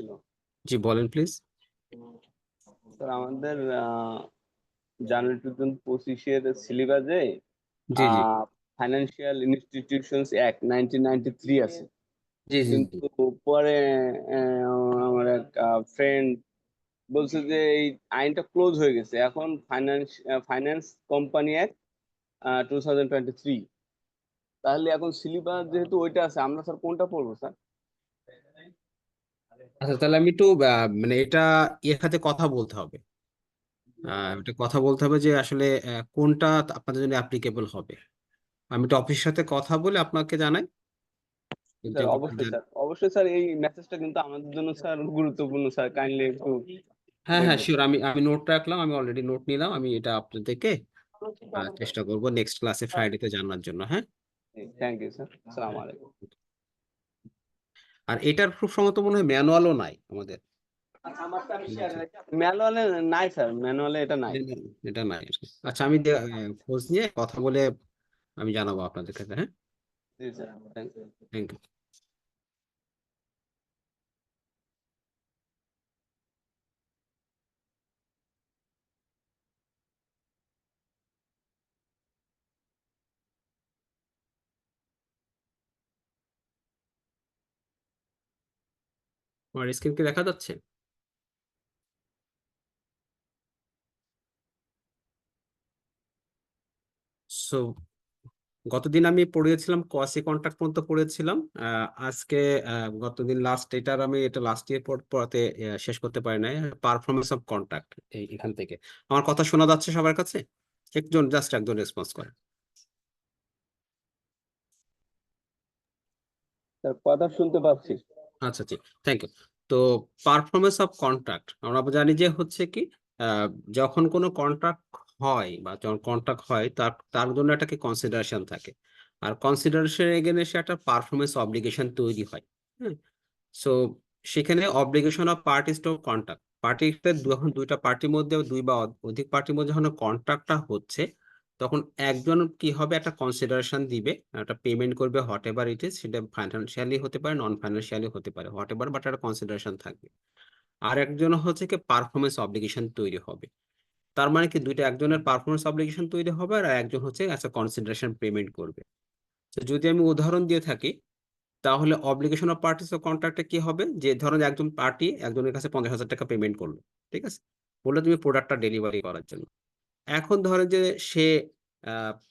ছিল। জি বলেন please. Sir আমাদের জানুয়ারি 2025-এর সিলেবাসে জি জি ফাইন্যান্সিয়াল ইনস্টিটিউশনস অ্যাক্ট 1993 আছে, জি জি জি। কিন্তু পরে আমার এক ফ্রেন্ড বলছে যে এই আইনটা ক্লোজ হয়ে গেছে, এখন ফাইন্যান্স কোম্পানি অ্যাক্ট 2023। তাহলে এখন সিলেবাস যেহেতু ওইটা আছে, আমরা স্যার কোনটা পড়বো স্যার? আচ্ছা তাহলে আমি একটু মানে এটা এর সাথে কথা বলতে হবে। এটা কথা বলতে হবে যে আসলে কোনটা আপনাদের জন্য অ্যাপ্লিকেবল হবে। আমি তো অফিসের সাথে কথা বলে আপনাকে জানাই যে স্যার অবশ্যই স্যার, অবশ্যই স্যার, এই মেসেজটা কিন্তু আমাদের জন্য স্যার গুরুত্বপূর্ণ স্যার, কাইন্ডলি একটু হ্যাঁ হ্যাঁ দেখবেন। শিওর, আমি নোট রাখলাম, আমি অলরেডি নোট নিলাম, আমি এটা আপনাদেরকে চেষ্টা করব নেক্সট ক্লাসে ফ্রাইডেতে জানার জন্য। হ্যাঁ, থ্যাংক ইউ স্যার, আসসালামু আলাইকুম। আর এটার খুব সম্ভবত মনে হয় ম্যানুয়ালও নাই আমাদের। ম্যানুয়ালে নাই স্যার, ম্যানুয়ালে এটা নাই। এটা নাই আর কি। আচ্ছা আমি খোঁজ নিয়ে কথা বলে আমি জানাবো আপনাদের কাছে। হ্যাঁ, জি sir, thank you. Thank you. আমার স্ক্রিন কি দেখা যাচ্ছে? সো গতদিন আমি পড়িয়েছিলাম কসি কন্ট্রাক্ট পর্যন্ত পড়িয়েছিলাম। আজকে গতদিন লাস্ট এটার আমি এটা লাস্ট ইয়ার পড়াতে শেষ করতে পারি নাই। পারফরমেন্স অফ কন্ট্রাক্ট এখান থেকে আমার কথা শোনা যাচ্ছে সবার কাছে? একজন জাস্ট একজন রেসপন্স করে। স্যার কথা শুনতে পাচ্ছি। আচ্ছা জি, থ্যাংক ইউ। তো পারফরমেন্স অফ কন্ট্রাক্ট আমরা জানি যে হচ্ছে কি, আহ, যখন কোনো কন্ট্রাক্ট হয় বা যখন কন্ট্রাক্ট হয় তার তার জন্য একটা কি কনসিডারেশন থাকে। আর কনসিডারেশন এগেইনস্টে একটা পারফরমেন্স অব্লিগেশন তৈরি হয়। হ্যাঁ, সো সেখানে obligation of parties two contract, পার্টিতে যখন দুইটা পার্টির মধ্যে দুই বা অধিক পার্টির মধ্যে যখন কন্ট্রাক্টটা হচ্ছে, তখন একজন কি হবে একটা কনসিডারেশন দিবে, একটা পেমেন্ট করবে, হোয়াট এভার ইট ইজ, সেটা ফাইন্যান্সিয়ালি হতে পারে, নন ফাইন্যান্সিয়ালি হতে পারে, হোয়াট এভার, বাট একটা কনসিডারেশন থাকবে। আর একজন হচ্ছে কি পারফরমেন্স অব্লিগেশন তৈরি হবে। তার মানে কি দুইটা, একজনের পারফরমেন্স অব্লিগেশন তৈরি হবে আর একজন হচ্ছে একটা কনসিডারেশন পেমেন্ট করবে। তো যদি আমি উদাহরণ দিয়ে থাকি, তাহলে অব্লিগেশন অফ পার্টিস অফ কন্ট্রাক্টে কি হবে, যে ধরুন একজন পার্টি একজনের কাছে 50,000 টাকা পেমেন্ট করলো, ঠিক আছে, বললো তুমি প্রোডাক্টটা ডেলিভারি করার জন্য। এখন ধরেন যে সে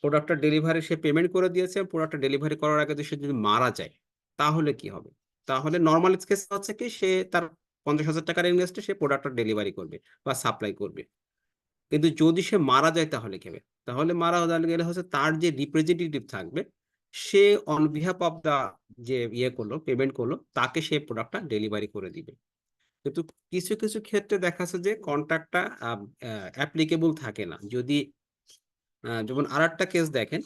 প্রোডাক্টটা ডেলিভারি সে পেমেন্ট করে দিয়েছে, প্রোডাক্টটা ডেলিভারি করার আগে সে যদি মারা যায়, তাহলে কি হবে? তাহলে নর্মাল কেস হচ্ছে কি, সে তার 50,000 টাকার ইনভেস্টে সে প্রোডাক্টটা ডেলিভারি করবে বা সাপ্লাই করবে। কিন্তু যদি সে মারা যায় তাহলে কি হবে? তাহলে মারা গেলে হচ্ছে তার যে রিপ্রেজেন্টেটিভ থাকবে, সে অন বিহাফ অফ দা যে ইয়ে করলো পেমেন্ট করলো তাকে সে প্রোডাক্টটা ডেলিভারি করে দিবে। কিন্তু কিছু কিছু ক্ষেত্রে দেখা যাচ্ছে যে কন্ট্রাক্টটা অ্যাপ্লিকেবল থাকে না। যদি যেমন আর একটা কেস দেখেন,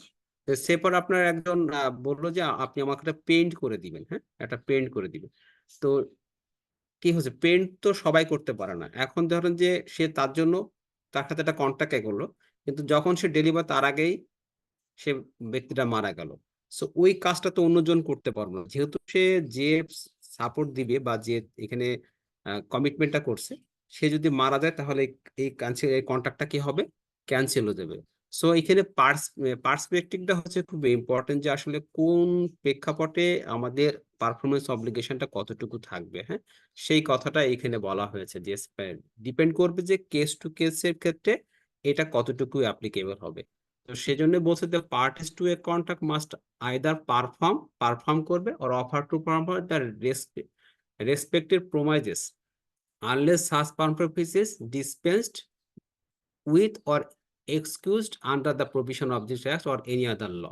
সেপর আপনার একজন বললো যে আপনি আমাকে একটা পেইন্ট করে দিবেন, হ্যাঁ একটা পেইন্ট করে দিবেন। তো কি হচ্ছে, পেন্ট তো সবাই করতে পারে না। এখন ধরেন যে সে তার জন্য তার সাথে একটা কন্ট্রাক্ট করলো, কিন্তু যখন সে ডেলিভার তার আগেই সে ব্যক্তিটা মারা গেল। সো ওই কাজটা তো অন্যজন করতে পারবে না, যেহেতু সে যে সাপোর্ট দিবে বা যে এখানে কমিটমেন্টটা করছে, সে যদি মারা যায় তাহলে এই ক্যান্সেল, এই কন্ট্রাক্টটা কি হবে, ক্যান্সেল হয়ে যাবে। সো এখানে পার্সপেক্টিভটা হচ্ছে খুব ইম্পর্টেন্ট, যে আসলে কোন প্রেক্ষাপটে আমাদের পারফরমেন্স অব্লিগেশনটা কতটুকু থাকবে। হ্যাঁ, সেই কথাটা এখানে বলা হয়েছে যে ডিপেন্ড করবে যে কেস টু কেসের ক্ষেত্রে এটা কতটুকু অ্যাপ্লিকেবল হবে। তো সেজন্য বলছে যে parties to a contract must either perform করবে or offer to perform the respective promises unless such performance is dispensed with or excused under the provision of this act or any other law.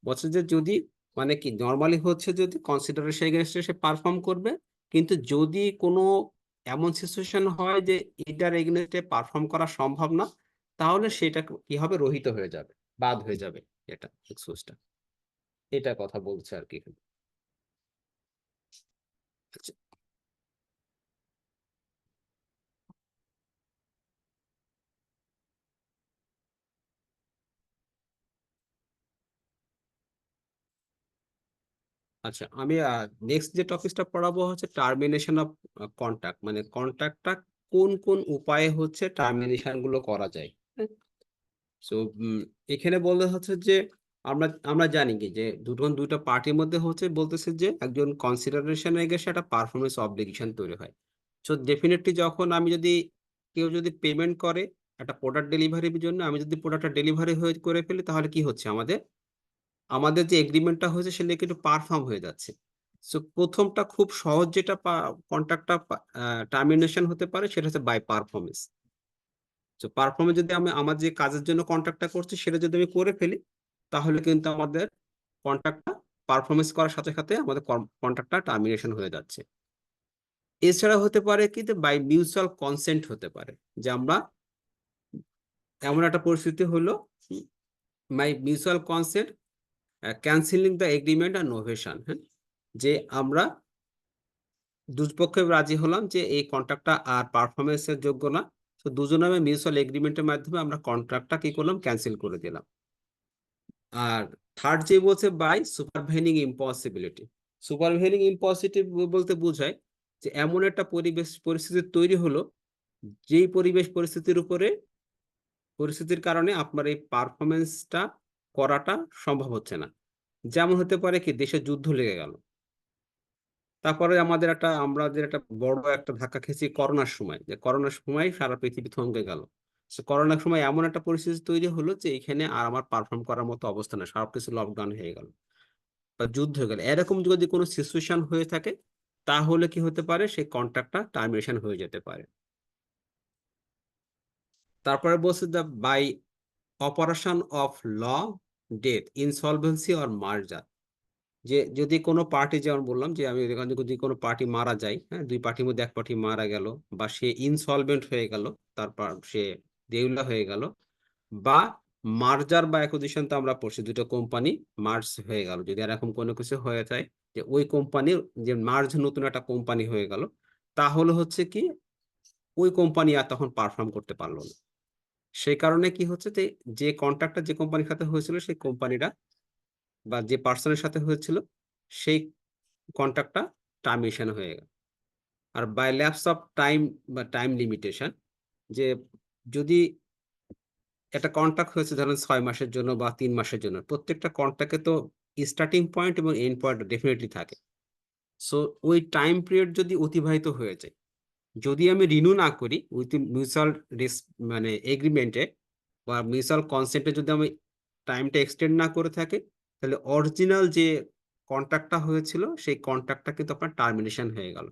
বলছে যে যদি, মানে কি normally হচ্ছে যদি consideration এগেনস্টে সে perform করবে, কিন্তু যদি কোনো এমন সিচুয়েশন হয় যে এটার এগেনস্টে পারফর্ম করা সম্ভব না, তাহলে সেটা কি হবে, রহিত হয়ে যাবে, বাদ হয়ে যাবে এটা এক্সকিউজটা। এটা কথা বলছে আর কি এখানে। আচ্ছা, আচ্ছা, আমি নেক্সট যে টপিকটা পড়াবো হচ্ছে টার্মিনেশন অফ কন্ট্রাক্ট, মানে কন্ট্রাক্টটা কোন কোন উপায়ে হচ্ছে টার্মিনেশন গুলো করা যায়। সো এখানে বলতে হচ্ছে যে আমরা আমরা জানি কি যে দুইটা পার্টির মধ্যে হচ্ছে বলতেছে যে একজন কনসিডারেশন হয়ে গেছে, একটা পারফরমেন্স অব্লিগেশন তৈরি হয়। সো ডেফিনেটলি যখন আমি যদি কেউ যদি পেমেন্ট করে একটা প্রোডাক্ট ডেলিভারির জন্য, আমি যদি প্রোডাক্টটা ডেলিভারি হয়ে করে ফেলি, তাহলে কি হচ্ছে, আমাদের আমাদের যে এগ্রিমেন্টটা হয়েছে সেটা কিন্তু পারফর্ম হয়ে যাচ্ছে। সো প্রথমটা খুব সহজ যেটা কন্ট্রাক্টটা টার্মিনেশন হতে পারে সেটা হচ্ছে বাই পারফরমেন্স। তো পারফর্মে যদি আমি আমার যে কাজের জন্য কন্ট্রাক্টটা করছি সেটা যদি আমি করে ফেলি, তাহলে কিন্তু আমাদের কন্ট্রাক্টটা পারফরমেন্স করার সাথে সাথে আমাদের কন্ট্রাক্টটা টার্মিনেশন হয়ে যাচ্ছে। এছাড়া হতে পারে কিন্তু বাই মিউচুয়াল কনসেন্ট হতে পারে, যে আমরা এমন একটা পরিস্থিতি হলো by mutual consent cancelling the agreement আর নোভেশন। হ্যাঁ, যে আমরা দুপক্ষে রাজি হলাম যে এই কন্ট্রাক্টটা আর পারফরমেন্সের যোগ্য না, তো দুজনে মিউচুয়াল এগ্রিমেন্টের মাধ্যমে আমরা কন্ট্রাক্টটা কি করলাম, ক্যান্সেল করে দিলাম। আর থার্ড যে বলছে বাই সুপারভেনিং ইম্পসিবিলিটি। সুপারভেনিং ইম্পসিবিলিটি বলতে বোঝায় যে এমন একটা পরিবেশ পরিস্থিতি তৈরি হলো, যেই পরিস্থিতির কারণে আপনার এই পারফরমেন্সটা করাটা সম্ভব হচ্ছে না। যেমন হতে পারে কি, দেশে যুদ্ধ লেগে গেল, তারপরে আমাদের একটা বড় একটা ধাক্কা খেয়েছি করোনার সময়, যে করোনার সময় সারা পৃথিবী থমকে গেল। করোনার সময় এমন একটা পরিস্থিতি তৈরি হলো যে এখানে আর আমার পারফর্ম করার মতো অবস্থা না, সবকিছু লকডাউন হয়ে গেল বা যুদ্ধ হয়ে গেল। এরকম যদি কোনো সিচুয়েশন হয়ে থাকে, তাহলে কি হতে পারে, সেই কন্ট্রাক্টটা টার্মিনেশন হয়ে যেতে পারে। তারপরে বলছে the by operation of law, death, insolvency or merger. যে যদি কোনো পার্টি, যেমন বললাম যে আমি এখানে যদি কোনো পার্টি মারা যায়, হ্যাঁ, দুই পার্টির মধ্যে এক পার্টি মারা গেল, বা সে ইনসলভেন্ট হয়ে গেল, তারপর সে দেউলিয়া হয়ে গেল, বা মার্জার বা অ্যাকুইজিশন, তো আমরা পড়ছি দুটো কোম্পানি মার্জ হয়ে গেল, যদি এরকম কোনো কিছু হয়ে যায় যে ওই কোম্পানির যে মার্জ নতুন একটা কোম্পানি হয়ে গেল, তাহলে হচ্ছে কি ওই কোম্পানি আর তখন পারফর্ম করতে পারলো না। সেই কারণে কি হচ্ছে যে যে কন্ট্রাক্টটা যে কোম্পানির সাথে হয়েছিল সেই কোম্পানিটা বা যে পার্সনের সাথে হয়েছিল সেই কন্ট্রাক্টটা টার্মিনেশন হয়ে গেল। আর বাই ল্যাপস অফ টাইম বা টাইম লিমিটেশন, যে যদি একটা কন্ট্রাক্ট হয়েছে ধরেন 6 মাসের জন্য বা 3 মাসের জন্য, প্রত্যেকটা কন্ট্রাক্টে তো স্টার্টিং পয়েন্ট এবং এন্ড পয়েন্ট ডেফিনেটলি থাকে। সো ওই টাইম পিরিয়ড যদি অতিবাহিত হয়ে যায়, যদি আমি রিনিউ না করি উইথ মিউচুয়াল মানে এগ্রিমেন্টে বা মিউচুয়াল কনসেন্টে, যদি আমি টাইমটা এক্সটেন্ড না করে থাকে, তাহলে অরিজিনাল যে কন্ট্রাক্টটা হয়েছিল সেই কন্ট্রাক্টটা কিন্তু আপনার টার্মিনেশন হয়ে গেল।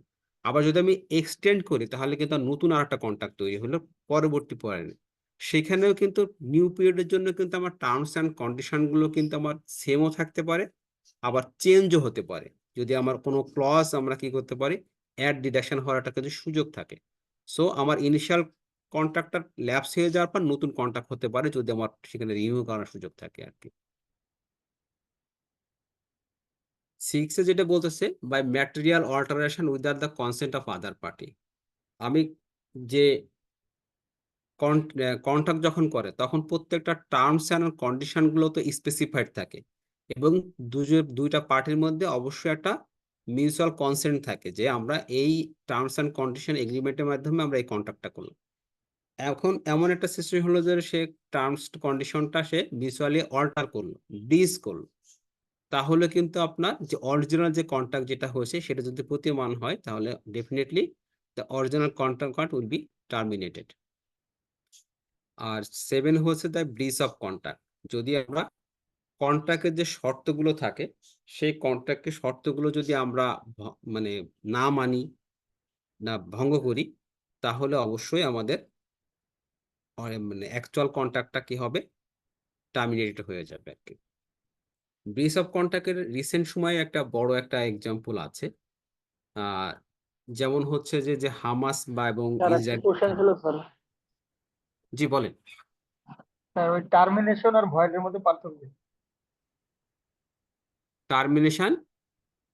আবার যদি আমি এক্সটেন্ড করি, তাহলে কিন্তু আর নতুন আর একটা কন্ট্রাক্ট তৈরি হলো পরবর্তী পয়েন্টে। সেখানেও কিন্তু নিউ পিরিয়ডের জন্য কিন্তু আমার টার্মস অ্যান্ড কন্ডিশন গুলো কিন্তু আমার সেমও থাকতে পারে, আবার চেঞ্জও হতে পারে। যদি আমার কোনো ক্লজ আমরা কি করতে পারি, অ্যাড ডিডাকশন হওয়ার একটা কিছু সুযোগ থাকে। সো আমার ইনিশিয়াল কন্ট্রাক্টটা ল্যাপস হয়ে যাওয়ার পর নতুন কন্ট্রাক্ট হতে পারে, যদি আমার সেখানে রিনিউ করার সুযোগ থাকে আর কি। 6 যেটা বলতেছে by material alteration without the consent of other party. আমি যে কন্ট্রাক্ট যখন করে তখন প্রত্যেকটা টার্মস অ্যান্ড কন্ডিশন গুলো তো স্পেসিফাইড থাকে, এবং দুইটা পার্টির মধ্যে অবশ্যই একটা মিউচুয়াল কনসেন্ট থাকে যে আমরা এই টার্মস অ্যান্ড কন্ডিশন এগ্রিমেন্টের মাধ্যমে আমরা এই কন্ট্রাক্টটা করলাম। এখন এমন একটা সিচুয়েশন হলো যে সে টার্মস কন্ডিশনটা সে মিউচুয়ালি অল্টার করলো, ডিস করলো, তাহলে কিন্তু আপনার যে অরিজিনাল যে কন্ট্রাক্ট যেটা হয়েছে সেটা যদি প্রতীয়মান হয়, তাহলে definitely the original contract will be terminated. আর 7 হচ্ছে দ্য ব্রিচ অফ কন্ট্রাক্ট। যদি আমরা কন্ট্রাক্টের যে শর্তগুলো থাকে, সেই কন্ট্রাক্টের শর্তগুলো যদি আমরা মানে না মানি, না ভঙ্গ করি, তাহলে অবশ্যই আমাদের মানে অ্যাকচুয়াল কন্ট্রাক্টটা কি হবে, টার্মিনেটেড হয়ে যাবে আর কি। ব্রিচ অফ কন্ট্রাক্টের রিসেন্ট সময়ে একটা বড় একটা এক্সাম্পল আছে। আহ যেমন হচ্ছে যে যে হামাস বা এবং স্যার একটা ইসরায়েল। কোশ্চেন ছিল স্যার। জি বলেন। স্যার ওই টার্মিনেশন আর ভয়েডের মধ্যে পার্থক্য কি? টার্মিনেশন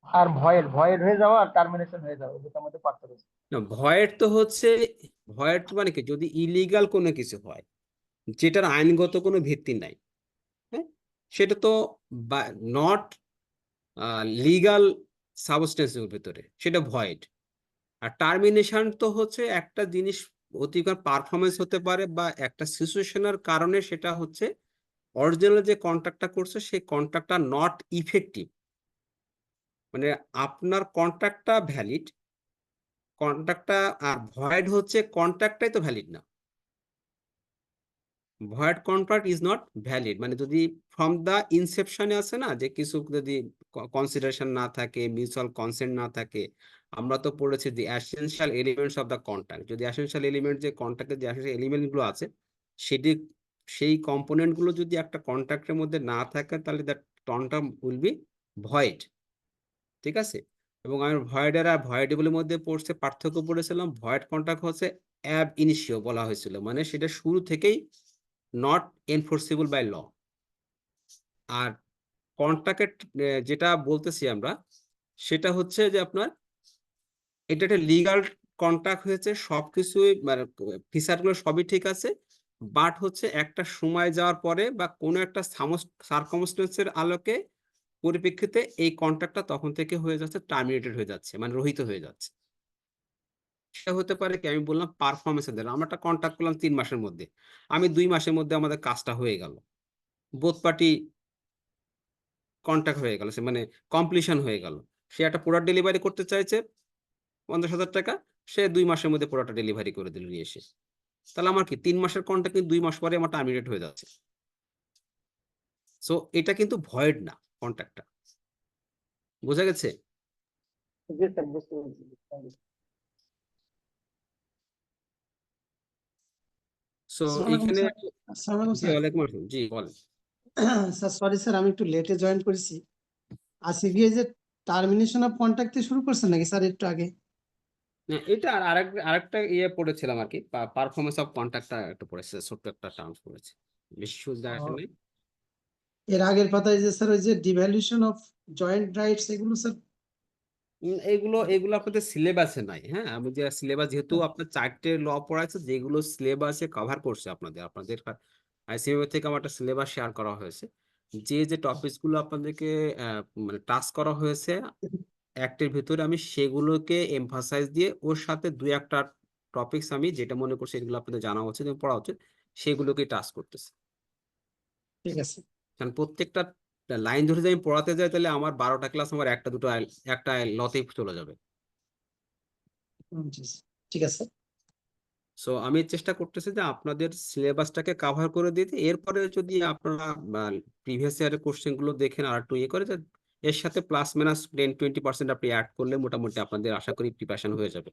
আর ভয়েড ভয়েড হয়ে যাওয়া আর টার্মিনেশন হয়ে যাওয়া দুটার মধ্যে পার্থক্য কি? না, ভয়েড তো হচ্ছে, ভয়েড মানে কি, যদি ইলিগাল কোনো কিছু হয় যেটার আইনগত কোনো ভিত্তি নাই, হ্যাঁ, সেটা তো নট লিগাল সাবস্টেন্সের ভিতরে, সেটা ভয়েড। আর টার্মিনেশন তো হচ্ছে একটা জিনিস অতিরিক্ত পারফরমেন্স হতে পারে বা একটা সিচুয়েশনের কারণে সেটা হচ্ছে অরিজিনাল যে কন্ট্রাক্টটা করছে সেই কন্ট্রাক্টটা নট ইফেক্টিভ, মানে আপনার কন্ট্রাক্টটা ভ্যালিড, কন্ট্রাক্টটা, আর ভয়েড হচ্ছে কন্ট্রাক্টটাই তো ভ্যালিড না। Void contract is not valid, মানে যদি ফ্রম দা ইনসেপশনে আছে না যে কিছু যদি কনসিডারেশন না থাকে, মিউচুয়াল কনসেন্ট না থাকে। আমরা তো পড়েছি the essential elements of the contract, যদি অ্যাসেনশিয়াল এলিমেন্ট যে কন্ট্রাক্টের যে অ্যাসেনশিয়াল এলিমেন্ট গুলো আছে সেটি, সেই কম্পোনেন্ট গুলো যদি একটা কন্ট্রাক্টের মধ্যে না থাকে তাহলে that contract will B void. ঠিক আছে, এবং আমি ভয়েডের আর ভয়েডেবলের মধ্যে পড়ছে পার্থক্য পড়েছিলাম। ভয়েড কন্ট্রাক্ট হচ্ছে অ্যাব ইনিশিও বলা হয়েছিল, মানে সেটা শুরু থেকেই নট এনফোর্সেবল বাই ল। আর কন্ট্রাক্টের যেটা বলতেছি আমরা সেটা হচ্ছে যে আপনার এটা একটা লিগাল কন্ট্রাক্ট হয়েছে, সবকিছুই মানে ফিচার গুলো সবই ঠিক আছে, বাট হচ্ছে একটা সময় যাওয়ার পরে বা কোনো একটা সার্কামস্টেন্সের আলোকে পরিপ্রেক্ষিতে এই কন্ট্রাক্টটা তখন থেকে হয়ে যাচ্ছে টার্মিনেটেড হয়ে যাচ্ছে, মানে রহিত হয়ে যাচ্ছে। সেটা হতে পারে কি, আমি বললাম পারফরমেন্সের দ্বারা আমরা একটা কন্ট্রাক্ট করলাম 3 মাসের মধ্যে, আমি 2 মাসের মধ্যে আমাদের কাজটা হয়ে গেল, বোথ পার্টি কন্ট্রাক্ট হয়ে গেল, সে মানে কমপ্লিশন হয়ে গেল। সে একটা প্রোডাক্ট ডেলিভারি করতে চাইছে 50,000 টাকা, সে 2 মাসের মধ্যে প্রোডাক্টটা ডেলিভারি করে দিল নিয়ে এসে। তাহলে আমার কি 3 মাসের কন্ট্রাক্ট কিন্তু 2 মাস পরে আমার টার্মিনেট হয়ে যাচ্ছে। সো এটা কিন্তু ভয়েড না কন্ট্রাক্টটা, বোঝা গেছে? জি স্যার, বুঝতে পেরেছি। Thank you. সো আসসালামু এইখানে আলাইকুম স্যার। আসসালামু আলাইকুম জি, স্যার। ওয়ালাইকুম আসসালাম, জি বলেন। স্যার সরি স্যার, আমি একটু লেটে জয়েন করেছি। আজকে গিয়ে যে টার্মিনেশন অফ কন্ট্রাক্ট শুরু করছেন নাকি স্যার একটু আগে? না, এটা আরেকটা ইয়ে পড়েছিলাম আর কি, পারফরমেন্স অফ কন্ট্রাক্টটা একটা পড়েছে, ছোট্ট একটা টার্মস পড়েছে, বেশি সুবিধা আসে নাই। এর আগের পাতায় যে স্যার ওই যে ডিভ্যালুয়েশন অফ জয়েন্ট রাইটস এগুলো স্যার? এগুলো আপনাদের সিলেবাসে নাই। হ্যাঁ, আমি যে সিলেবাস, যেহেতু আপনার 4টে ল পড়াচ্ছে, যেগুলো সিলেবাসে কভার করছে আপনাদের আইসিএমএ থেকে আমার একটা সিলেবাস শেয়ার করা হয়েছে, যে টপিকস গুলো আপনাদেরকে মানে টাচ করা হয়েছে অ্যাক্টের ভিতরে, আমি সেগুলোকে এমফাসাইজ দিয়ে ওর সাথে 2-1টা টপিকস আমি যেটা মনে করছি এগুলো আপনাদের জানা উচিত এবং পড়া উচিত সেগুলোকে টাচ করতেছি। ঠিক আছে। কারণ প্রত্যেকটা লাইন ধরে যদি আমি পড়াতে যাই তাহলে আমার 12টা ক্লাস আমার একটা লতেই চলে যাবে। জি, ঠিক আছে। সো আমি চেষ্টা করতেছি যে আপনাদের সিলেবাসটাকে কাভার করে দিতে, এরপরে যদি আপনারা প্রিভিয়াস ইয়ারের কোশ্চেন গুলো দেখেন আর একটু ইয়ে করে যে এর সাথে প্লাস মাইনাস 10-20% আপনি অ্যাড করলে মোটামুটি আপনাদের আশা করি প্রিপারেশন হয়ে যাবে।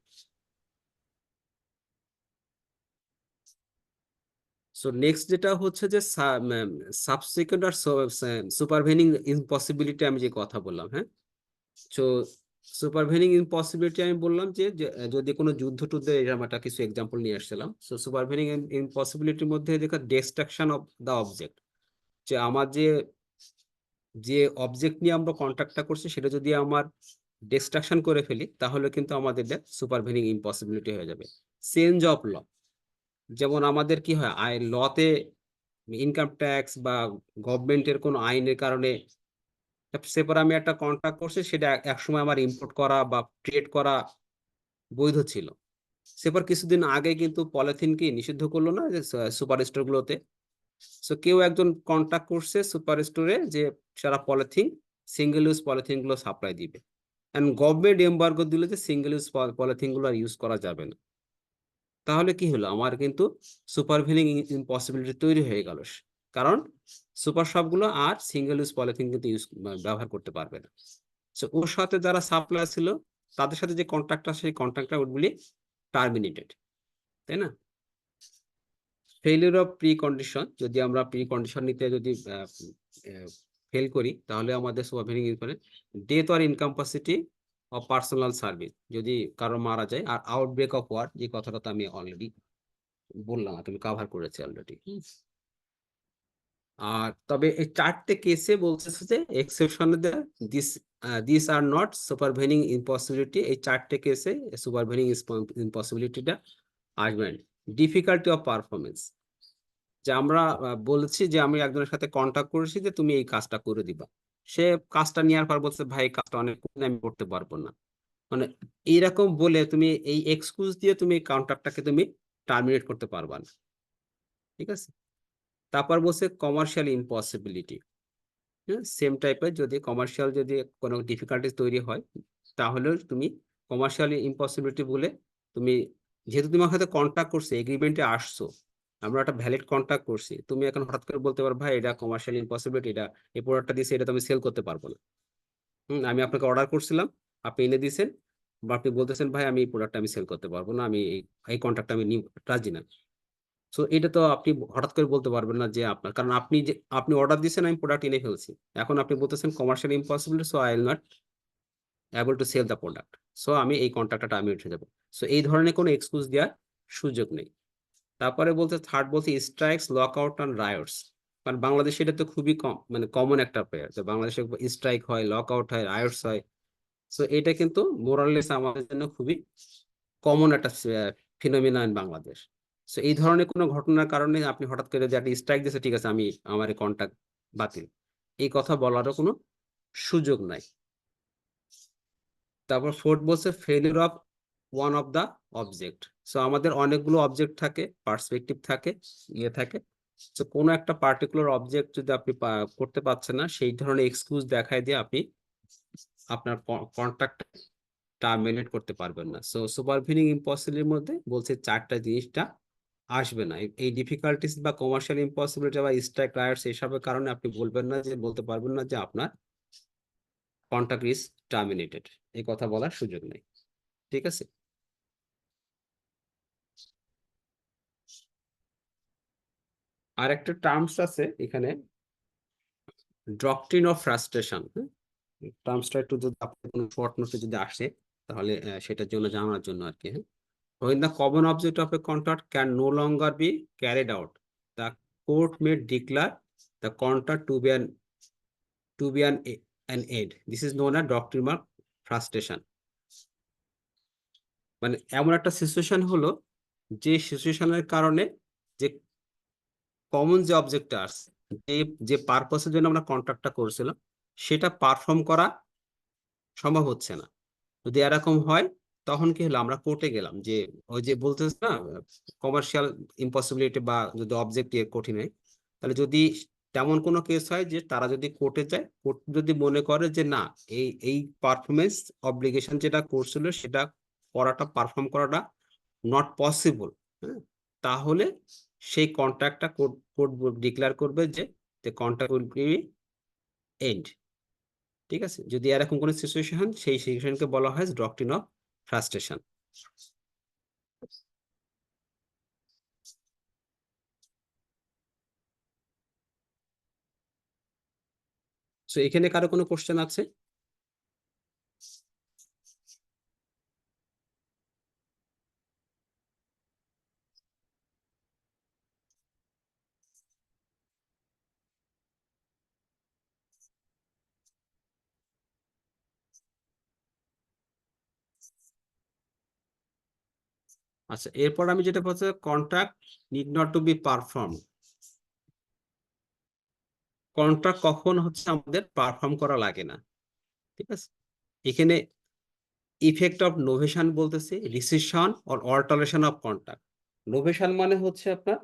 সো নেক্সট যেটা হচ্ছে যে সাবসিকুয়েন্ট আর সুপারভেনিং ইম্পসিবিলিটি, আমি যে কথা বললাম, হ্যাঁ। সো সুপারভেনিং ইম্পসিবিলিটি আমি বললাম যে যদি কোনো যুদ্ধ টুদ্ধে এরকম একটা কিছু এক্সাম্পল নিয়ে আসছিলাম। সো সুপারভেনিং ইম্পসিবিলিটির মধ্যে দেখা ডিস্ট্রাকশন অফ দা অবজেক্ট, যে আমার যে অবজেক্ট নিয়ে আমরা কন্ট্রাক্টটা করছি সেটা যদি আমার ডিস্ট্রাকশন করে ফেলি তাহলে কিন্তু আমাদের সুপারভেনিং ইম্পসিবিলিটি হয়ে যাবে। চেঞ্জ অফ ল, যেমন আমাদের কি হয় লতে ইনকাম ট্যাক্স বা গভর্নমেন্টের কোনো আইনের কারণে সেপার আমি একটা কন্ট্রাক্ট করছি, সেটা একসময় আমার ইম্পোর্ট করা বা ট্রেড করা বৈধ ছিল। সেপার কিছুদিন আগে কিন্তু পলিথিন কি নিষিদ্ধ করলো না যে সুপার স্টোর গুলোতে। সো কেউ একজন কন্ট্রাক্ট করছে সুপার স্টোরে যে সারা পলিথিন, সিঙ্গেল ইউজ পলিথিন গুলো সাপ্লাই দিবে, এন্ড গভর্নমেন্ট এমবার্গো দিল যে সিঙ্গেল ইউজ পলিথিন গুলো আর ইউজ করা যাবে না। তাহলে কি হলো, আমার কিন্তু সুপারভিনিং ইম্পসিবিলিটি তৈরি হয়ে গেল, কারণ সুপার শপ গুলো আর সিঙ্গেল ইউজ পলিথিন কিন্তু ব্যবহার করতে পারবে না। সো ওর সাথে যারা সাপ্লাই ছিল তাদের সাথে যে কন্ট্রাক্টটা, সেই কন্ট্রাক্টটা ওগুলি টার্মিনেটেড, তাই না? ফেলিউর অফ প্রি কন্ডিশন, যদি আমরা প্রি কন্ডিশন নিতে যদি ফেল করি তাহলে আমাদের supervening death or incapacity of personal service, যদি কারো মারা যায়, আর আউটব্রেক অফ ওয়ার, যে কথাটা তো আমি অলরেডি বললাম, তুমি কভার করেছে অলরেডি। আর তবে এই 4টে কেসে বলছে যে exception this are not supervening impossibility, এই 4টে কেসে সুপারভেনিং ইম্পসিবিলিটিটা আসবে। ডিফিকাল্টি অফ পারফরমেন্স, যে আমরা বলছি যে আমি একজনের সাথে কন্ট্যাক্ট করেছি যে তুমি এই কাজটা করে দিবা, সে কাজটা নেওয়ার পর বলছে ভাই কাজটা অনেক কঠিন, আমি করতে পারবো না, মানে এইরকম বলে তুমি এই এক্সকিউজ দিয়ে তুমি কন্ট্রাক্টটাকে তুমি টার্মিনেট করতে পারবা না। ঠিক আছে, তারপর বলছে কমার্শিয়াল ইম্পসিবিলিটি। হ্যাঁ, সেম টাইপের যদি কমার্শিয়াল যদি কোনো ডিফিকাল্টিস তৈরি হয় তাহলে তুমি কমার্শিয়াল ইম্পসিবিলিটি বলে তুমি, যেহেতু তোমার সাথে কন্ট্যাক্ট করছে, এগ্রিমেন্টে আসছো, আমরা একটা ভ্যালিড কন্ট্যাক্ট করছি, তুমি এখন হঠাৎ করে বলতে পারো ভাই এটা কমার্শিয়াল ইম্পসিবিলিটি, এটা এই প্রোডাক্টটা দিয়েছে এটা তো আমি সেল করতে পারবো না। আমি আপনাকে অর্ডার করছিলাম, আপনি এনে দিয়েছেন, বা আপনি বলতেছেন ভাই আমি এই প্রোডাক্টটা আমি সেল করতে পারবো না, আমি এই কন্ট্রাক্টটা আমি রাজি না। সো এটা তো আপনি হঠাৎ করে বলতে পারবেন না যে আপনার, কারণ আপনি অর্ডার দিয়েছেন, আমি প্রোডাক্ট এনে ফেলছি, এখন আপনি বলতেছেন commercial impossible, so I will not able to sell the product, so আমি এই কন্ট্রাক্টটা টার্মিনেট হয়ে যাবো। সো এই ধরনের কোনো এক্সকিউজ দেওয়ার সুযোগ নেই। তারপরে বলতে থার্ড বলতে strikes, lock out and riots. কারণ বাংলাদেশে এটা তো খুবই কম, মানে কমন একটা প্লেয়ার, তো বাংলাদেশে স্ট্রাইক হয়, লক আউট হয়, রায়টস হয়। সো এটা কিন্তু মোরাললেস আমাদের জন্য খুবই কমন একটা ফিনোমিনা ইন বাংলাদেশ। সো এই ধরনের কোনো ঘটনার কারণে আপনি হঠাৎ করে যে একটা স্ট্রাইক দিয়েছে, ঠিক আছে আমি আমার এই কন্ট্রাক্ট বাতিল, এই কথা বলারও কোনো সুযোগ নাই। তারপর ফোর্থ বলছে failure of one of the object. So আমাদের অনেকগুলো অবজেক্ট থাকে, পার্সপেক্টিভ থাকে, ইয়ে থাকে। তো কোনো একটা পার্টিকুলার অবজেক্ট যদি আপনি করতে পারছেন না, সেই ধরনের এক্সকিউজ দেখায় দিয়ে আপনি আপনার কন্ট্রাক্ট টার্মিনেট করতে পারবেন না। সো সুপারভিনিং ইম্পসিবলের মধ্যে বলছে চারটা জিনিসটা আসবে না। এই ডিফিকাল্টিস বা কমার্শিয়াল ইম্পসিবিলিটি বা স্ট্রাইক রাইটস এইসবের কারণে আপনি বলতে পারবেন না যে আপনার কন্ট্রাক্ট ইজ টার্মিনেটেড, এই কথা বলার সুযোগ নেই। ঠিক আছে, আর একটা টার্মস আছে এখানে, ডক্ট্রিন অফ ফ্রাস্ট্রেশন। টার্মসটা একটু যদি আপনি কোনো শর্ট নোটে যদি আসে তাহলে সেটার জন্য জানার জন্য আর কি। হ্যাঁ, when the common object of a contract can no longer be carried out, the court may declare the contract to be an end. This is known as doctrine of frustration. মানে এমন একটা সিচুয়েশন হলো যে সিচুয়েশনের কারণে যে common যে অবজেক্টটা আসছে, যে পারপাসের জন্য আমরা কন্ট্রাক্টটা করছিলাম সেটা পারফর্ম করা সম্ভব হচ্ছে না। যদি এরকম হয় তখন কি হলো, আমরা কোর্টে গেলাম, যে ওই যে বলতেছে না কমার্শিয়াল ইম্পসিবিলিটি বা যদি অবজেক্ট কঠিন হয়, তাহলে যদি তেমন কোনো কেস হয় যে তারা যদি কোর্টে যায়, কোর্ট যদি মনে করে যে না এই পারফরমেন্স অব্লিগেশন যেটা করছিল সেটা পারফর্ম করাটা নট পসিবল, তাহলে সেই কন্ট্রাক্টটা কোর্ট ডিক্লেয়ার করবে যে কন্ট্রাক্ট উইল বি এন্ড। ঠিক আছে, যদি এরকম কোনো সিচুয়েশন, সেই সিচুয়েশনকে বলা হয় ডক্ট্রিন অফ ফ্রাস্ট্রেশন। সো এখানে কারো কোনো কোশ্চেন আছে? আচ্ছা, এরপর আমি যেটা বলছি, contract need not to be perform. Contract কখন হচ্ছে আমাদের পারফর্ম করা লাগে না। ঠিক আছে, এখানে ইফেক্ট অফ নোভেশন বলতেছে রিসিশন অর অল্টারেশন অফ কন্ট্রাক্ট। নোভেশন মানে হচ্ছে আপনার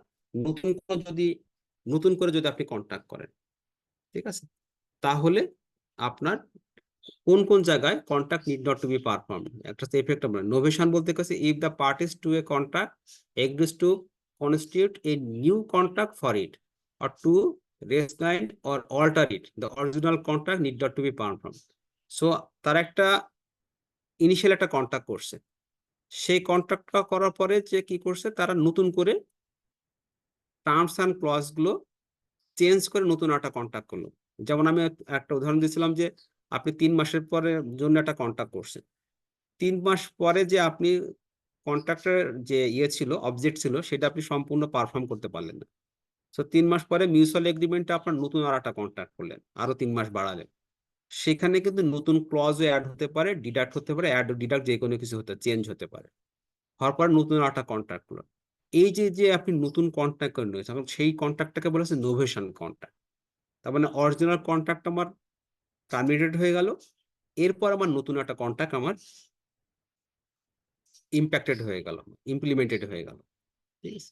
নতুন করে যদি আপনি কন্ট্রাক্ট করেন, ঠিক আছে, তাহলে আপনার কোন কোন জায়গায় contract need not to be perform, একটা ইফেক্ট অফ নোভেশন বলতে গেছে if the parties to a contract agrees to constitute a new contract for it or to resign or alter it, the original contract need not to be performed. So তারা একটা initial একটা contract করছে, সেই কন্ট্রাক্টটা করার পরে যে কি করছে, তারা নতুন করে টার্মস অ্যান্ড ক্লজ গুলো চেঞ্জ করে নতুন একটা কন্ট্রাক্ট করলো। যেমন আমি একটা উদাহরণ দিয়েছিলাম যে আপনি 3 মাসের পরে জন্য একটা কন্ট্রাক্ট করছেন, 3 মাস পরে যে আপনি কন্ট্রাক্টের যে ছিল অবজেক্ট ছিল সেটা আপনি সম্পূর্ণ পারফর্ম করতে পারলেন না। সো 3 মাস পরে মিউচুয়াল এগ্রিমেন্টে আপনার নতুন আর একটা কন্ট্রাক্ট করলেন, আরো 3 মাস বাড়ালেন, সেখানে কিন্তু নতুন ক্লজও অ্যাড হতে পারে, ডিডাক্ট হতে পারে, অ্যাড ডিডাক্ট যে কোনো কিছু চেঞ্জ হতে পারে, হওয়ার পর নতুন একটা কন্ট্রাক্ট করলেন। এই যে আপনি নতুন কন্ট্রাক্ট করে নিয়েছেন, সেই কন্ট্রাক্টটাকে বলা হচ্ছে নোভেশন কন্ট্রাক্ট। তার মানে অরিজিনাল কন্ট্রাক্ট আমার টার্মিনেটেড হয়ে গেল, এরপর আমার নতুন একটা কন্ট্রাক্ট আমার ইম্প্যাক্টেড হয়ে গেল, ইমপ্লিমেন্টেড হয়ে গেল, ঠিক আছে।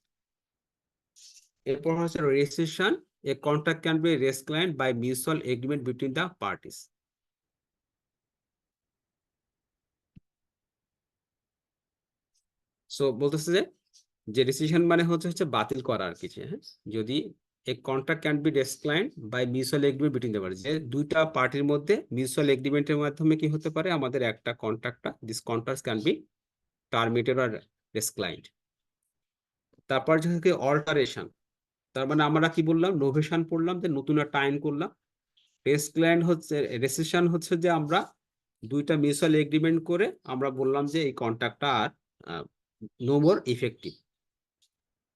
এরপর হচ্ছে registration, a contract can be rescinded by mutual agreement between the parties. So বলতেছে যে রেজিস্ট্রেশন মানে হচ্ছে বাতিল করা আর কিছু, হ্যাঁ। যদি a contract can be rescinded by mutual agreement between the parties, যে দুইটা পার্টির মধ্যে মিউচুয়াল এগ্রিমেন্টের মাধ্যমে কি হতে পারে, আমাদের একটা কন্ট্রাক্টটা, this contract can be terminated or rescinded. তারপর হচ্ছে অল্টারেশন, তার মানে আমরা কি বললাম, নোভেশন পড়লাম, যে নতুন একটা আইন করলাম। রেসক্লাইন্ড হচ্ছে, রেসিশন হচ্ছে যে আমরা দুইটা মিউচুয়াল এগ্রিমেন্ট করে আমরা বললাম যে এই কন্ট্রাক্টটা আর নো মোর ইফেক্টিভ।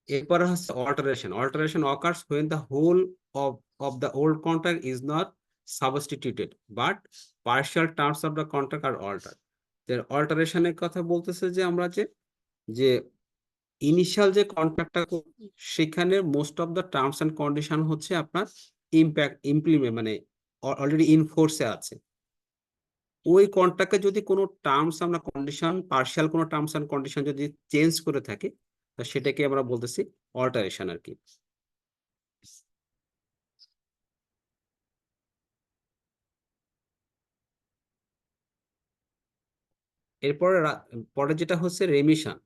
এরপর হচ্ছে alteration, alteration occurs when the whole of the old contract is not substituted but partial terms of the contract are altered. অল্টারেশনের কথা বলতেছে যে আমরা যে ইনিশিয়াল যে কন্ট্রাক্টটা সেখানে most of the terms and condition হচ্ছে আপনার ইমপ্লিমেন্ট মানে অলরেডি ইন ফোর্সে আছে। ওই কন্ট্রাক্টে যদি কোনো টার্মস আমরা কন্ডিশন, পার্শিয়াল কোনো টার্মস এন্ড কন্ডিশন যদি চেঞ্জ করে থাকে, তো সেটাকে আমরা বলতেছি অল্টারেশন আর কি। এরপরে পরে যেটা হচ্ছে remission,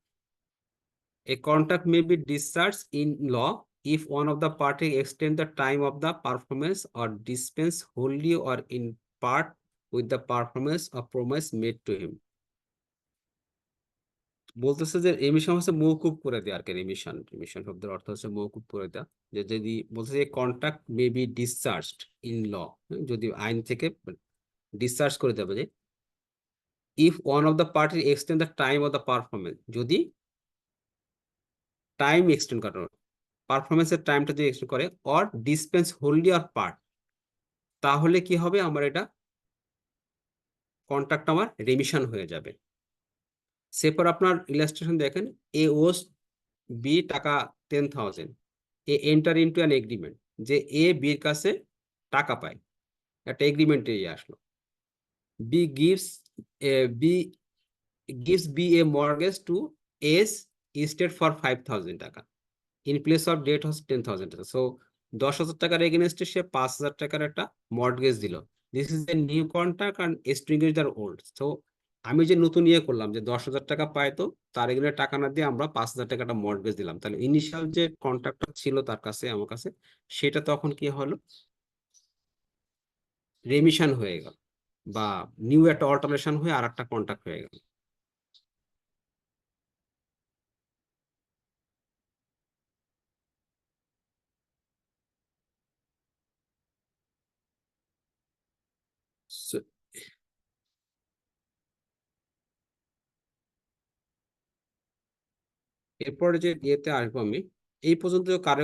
a contract may be discharged in law if one of the party extend the time of the performance or dispense wholly or in part with the performance of promise made to him. বলতেছে যে remission হচ্ছে মওকুফ করে দেওয়া আর কি। Remission, remission শব্দের অর্থ হচ্ছে মওকুফ করে দেওয়া। যে যদি বলতেছে যে contract may be discharged in law, যদি আইন থেকে ডিসচার্জ করে দেবে, যে if one of the party extend the time of the performance, যদি টাইম এক্সটেন্ড করানো, পারফরমেন্সের টাইমটা যদি এক্সটেন্ড করে, or dispense wholly or part, তাহলে কি হবে, আমার এটা কন্ট্রাক্ট আমার রেমিশন হয়ে যাবে। সেপর আপনার ইলাস্ট্রেশন দেখেন, এ ওস বি টাকা 10,000, A enter into an agreement, যে এ বির কাছে টাকা পায়, একটা এগ্রিমেন্টে আসলো। B gives B a mortgage to S instead for 5,000 টাকা, ইন প্লেস অফ ডেট হচ্ছে 10,000 টাকা। সো 10,000 টাকার এগেনস্টে সে 5,000 টাকার একটা মর্টগেজ দিল। This is a new contract and extinguish the old. So আমি যে নতুন ইয়ে করলাম, যে 10,000 টাকা পায়, তো তার এগুলো টাকা না দিয়ে আমরা 5,000 টাকা একটা মর্টগেজ দিলাম, তাহলে ইনিশিয়াল যে কন্ট্রাক্টটা ছিল তার কাছে, আমার কাছে, সেটা তখন কি হলো, রেমিশন হয়ে গেল, বা নিউ একটা অল্টারেশন হয়ে আর একটা কন্ট্রাক্ট হয়ে গেল। So, এরপরে যে ইয়েতে আসবো আমি, এই পর্যন্ত কারো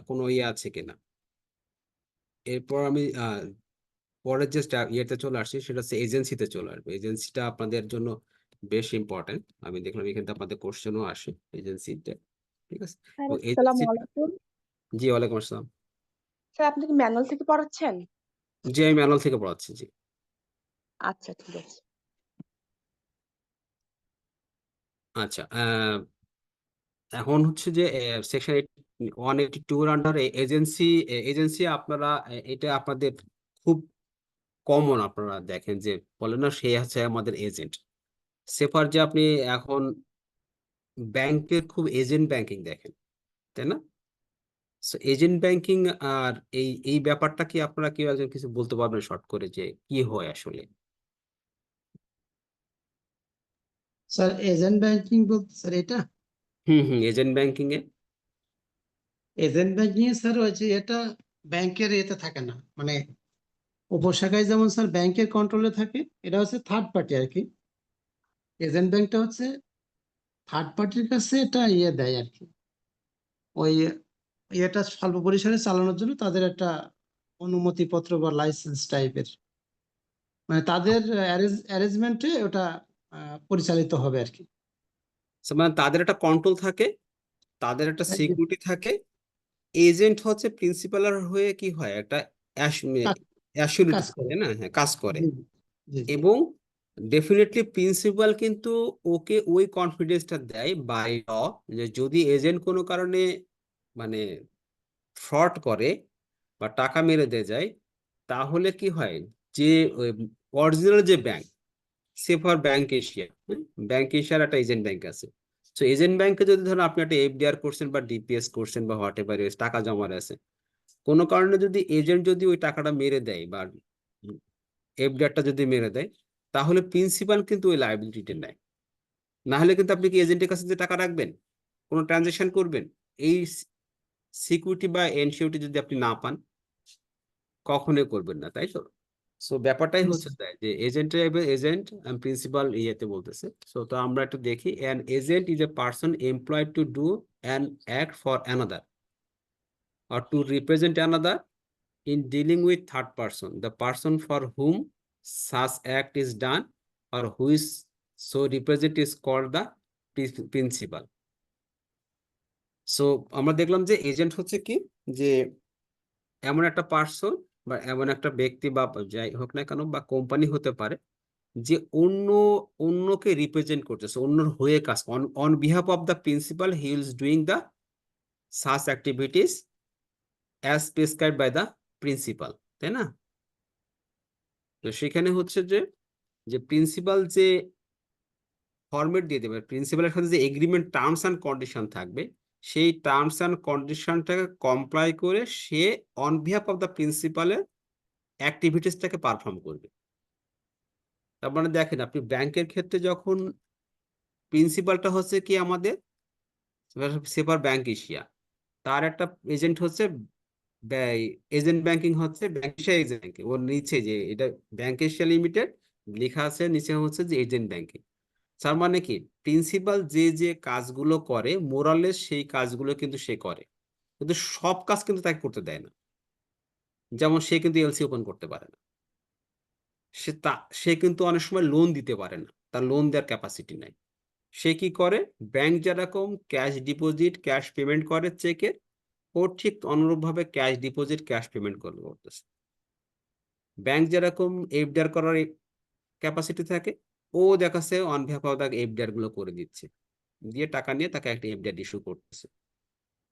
কোনো ইয়ে আছে কিনা। এরপর আমি পরের যে ইয়েতে চলে আসছি, সেটা হচ্ছে এজেন্সিতে চলে আসবে। এজেন্সিটা আপনাদের জন্য বেশ ইম্পর্টেন্ট। আমি দেখলাম এখানে আপনাদের কোশ্চেনও আসে এজেন্সিতে, ঠিক আছে। স্যার, এবং আসসালামু এজেন্সি, আলাইকুম। জি ওয়ালাইকুম আসসালাম। স্যার, আপনি কি ম্যানুয়াল থেকে পড়াচ্ছেন? জি আমি ম্যানুয়াল থেকে পড়াচ্ছি, জি। আচ্ছা, ঠিক আছে। আচ্ছা, এখন হচ্ছে যে সেকশন 182 এর আন্ডারে এজেন্সি, এজেন্সি আপনারা এটা আপনাদের খুব কমন, আপনারা দেখেন যে বলে না, সে আছে আমাদের এজেন্ট। সেফার যে আপনি এখন ব্যাংকের খুব এজেন্ট ব্যাংকিং দেখেন, তাই না? এজেন্ট ব্যাংকিং আর এই ব্যাপারটা কি আপনারা কি একজন কিছু বলতে পারবেন শর্ট করে, যে কি হয় আসলে? স্যার এজেন্ট ব্যাংকিং বলতে স্যার এটা এজেন্ট ব্যাংকিং এ, এজেন্ট ব্যাংকিং এ স্যার হচ্ছে এটা ব্যাংকের ইয়েতে থাকে না, মানে উপশাখায় যেমন স্যার ব্যাংকের কন্ট্রোলে থাকে, এটা হচ্ছে থার্ড পার্টি আর কি। এজেন্ট ব্যাংকটা হচ্ছে থার্ড পার্টির কাছে এটা ইয়ে দেয় আর কি, ওই ইয়েটা স্বল্প পরিসরে চালানোর জন্য তাদের একটা অনুমতিপত্র বা লাইসেন্স টাইপের, মানে তাদের অ্যারেঞ্জমেন্টে ওটা পরিচালিত হবে আর কি। মানে তাদের একটা কন্ট্রোল থাকে, তাদের একটা সিকিউরিটি থাকে। এজেন্ট হচ্ছে প্রিন্সিপাল হয়ে কি হয়, একটা অ্যাসিওরিটি কাজ করে। তাই না, হ্যাঁ কাজ করে। জি জি জি। এবং ডেফিনেটলি প্রিন্সিপাল কিন্তু ওকে ওই কনফিডেন্সটা দেয় বাই ল, যে যদি এজেন্ট কোনো কারণে মানে ফ্রড করে বা টাকা মেরে দিয়ে যায়, তাহলে কি হয়, যে অরিজিনাল যে bank, say for bank Asia, bank এশিয়ার একটা এজেন্ট ব্যাংক আছে। তো এজেন্ট ব্যাংকে যদি ধরুন আপনি একটা এফডিআর করছেন বা ডিপিএস করছেন বা হোয়াট এভার টাকা জমা আছে, কোনো কারণে যদি এজেন্ট যদি ওই টাকাটা মেরে দেয় বা এফডিআরটা যদি মেরে দেয়, তাহলে প্রিন্সিপাল কিন্তু ওই লাইবিলিটিটা নেয়। না হলে কিন্তু আপনি কি এজেন্টের কাছে যে টাকা রাখবেন, কোনো ট্রানজেকশন করবেন, এই সিকিউরিটি বা এনসিউরিটি যদি আপনি না পান, কখনোই করবেন না, তাই তো? সো ব্যাপারটাই হচ্ছে তাই যে এজেন্ট প্রিন্সিপাল ইয়েতে বলতেছে। সো তো আমরা একটু দেখি, an agent is a person employed to do an act for another or to represent another in dealing with third person. The person for whom such act is done or who is so represent is called the principal. So আমরা দেখলাম যে agent হচ্ছে কি, যে এমন একটা person বা এমন একটা ব্যক্তি বা যাই হোক না কেন বা কোম্পানি হতে পারে, যে অন্যকে রিপ্রেজেন্ট করতেছে, অন্যর হয়ে কাজ, on behalf of the principal he is doing the such activities as prescribed by the principal, তাই না? তো সেখানে হচ্ছে যে যে প্রিন্সিপাল যে ফরম্যাট দিয়ে দেবে, প্রিন্সিপালের সাথে যে এগ্রিমেন্ট টার্মস অ্যান্ড কন্ডিশন থাকবে, সেই টার্মস অ্যান্ড কন্ডিশনটাকে কমপ্লাই করে সে অন বিহাফ অফ দ্য প্রিন্সিপালের অ্যাক্টিভিটিসটাকে পারফর্ম করবে। তার মানে দেখেন, আপনি ব্যাংকের ক্ষেত্রে যখন প্রিন্সিপালটা হচ্ছে কি আমাদের সেফার ব্যাংক এশিয়া, তার একটা এজেন্ট হচ্ছে এজেন্ট ব্যাংকিং হচ্ছে ব্যাংক এশিয়া এজেন্ট ব্যাংকিং, ওর নিচে যে এটা ব্যাংক এশিয়া লিমিটেড লেখা আছে, নিচে হচ্ছে যে এজেন্ট ব্যাংকিং। তার মানে কি, প্রিন্সিপাল যে যে কাজগুলো করে মোরালেস সেই কাজগুলো কিন্তু সে করে, কিন্তু সব কাজ কিন্তু তাকে করতে দেয় না। যেমন সে কিন্তু এলসি ওপেন করতে পারে না, সে কিন্তু অনেক সময় লোন দিতে পারে না, তার লোন দেওয়ার ক্যাপাসিটি নাই। সে কি করে, ব্যাংক যেরকম ক্যাশ ডিপোজিট ক্যাশ পেমেন্ট করে চেকের, ও ঠিক অনুরূপভাবে ক্যাশ ডিপোজিট ক্যাশ পেমেন্ট করতেছে। ব্যাংক যেরকম এফডিআর করার ক্যাপাসিটি থাকে, ও দেখাচ্ছে on behalf of the FDR গুলো করে দিচ্ছে, দিয়ে টাকা নিয়ে তাকে একটা এফডিআর ইস্যু করতেছে।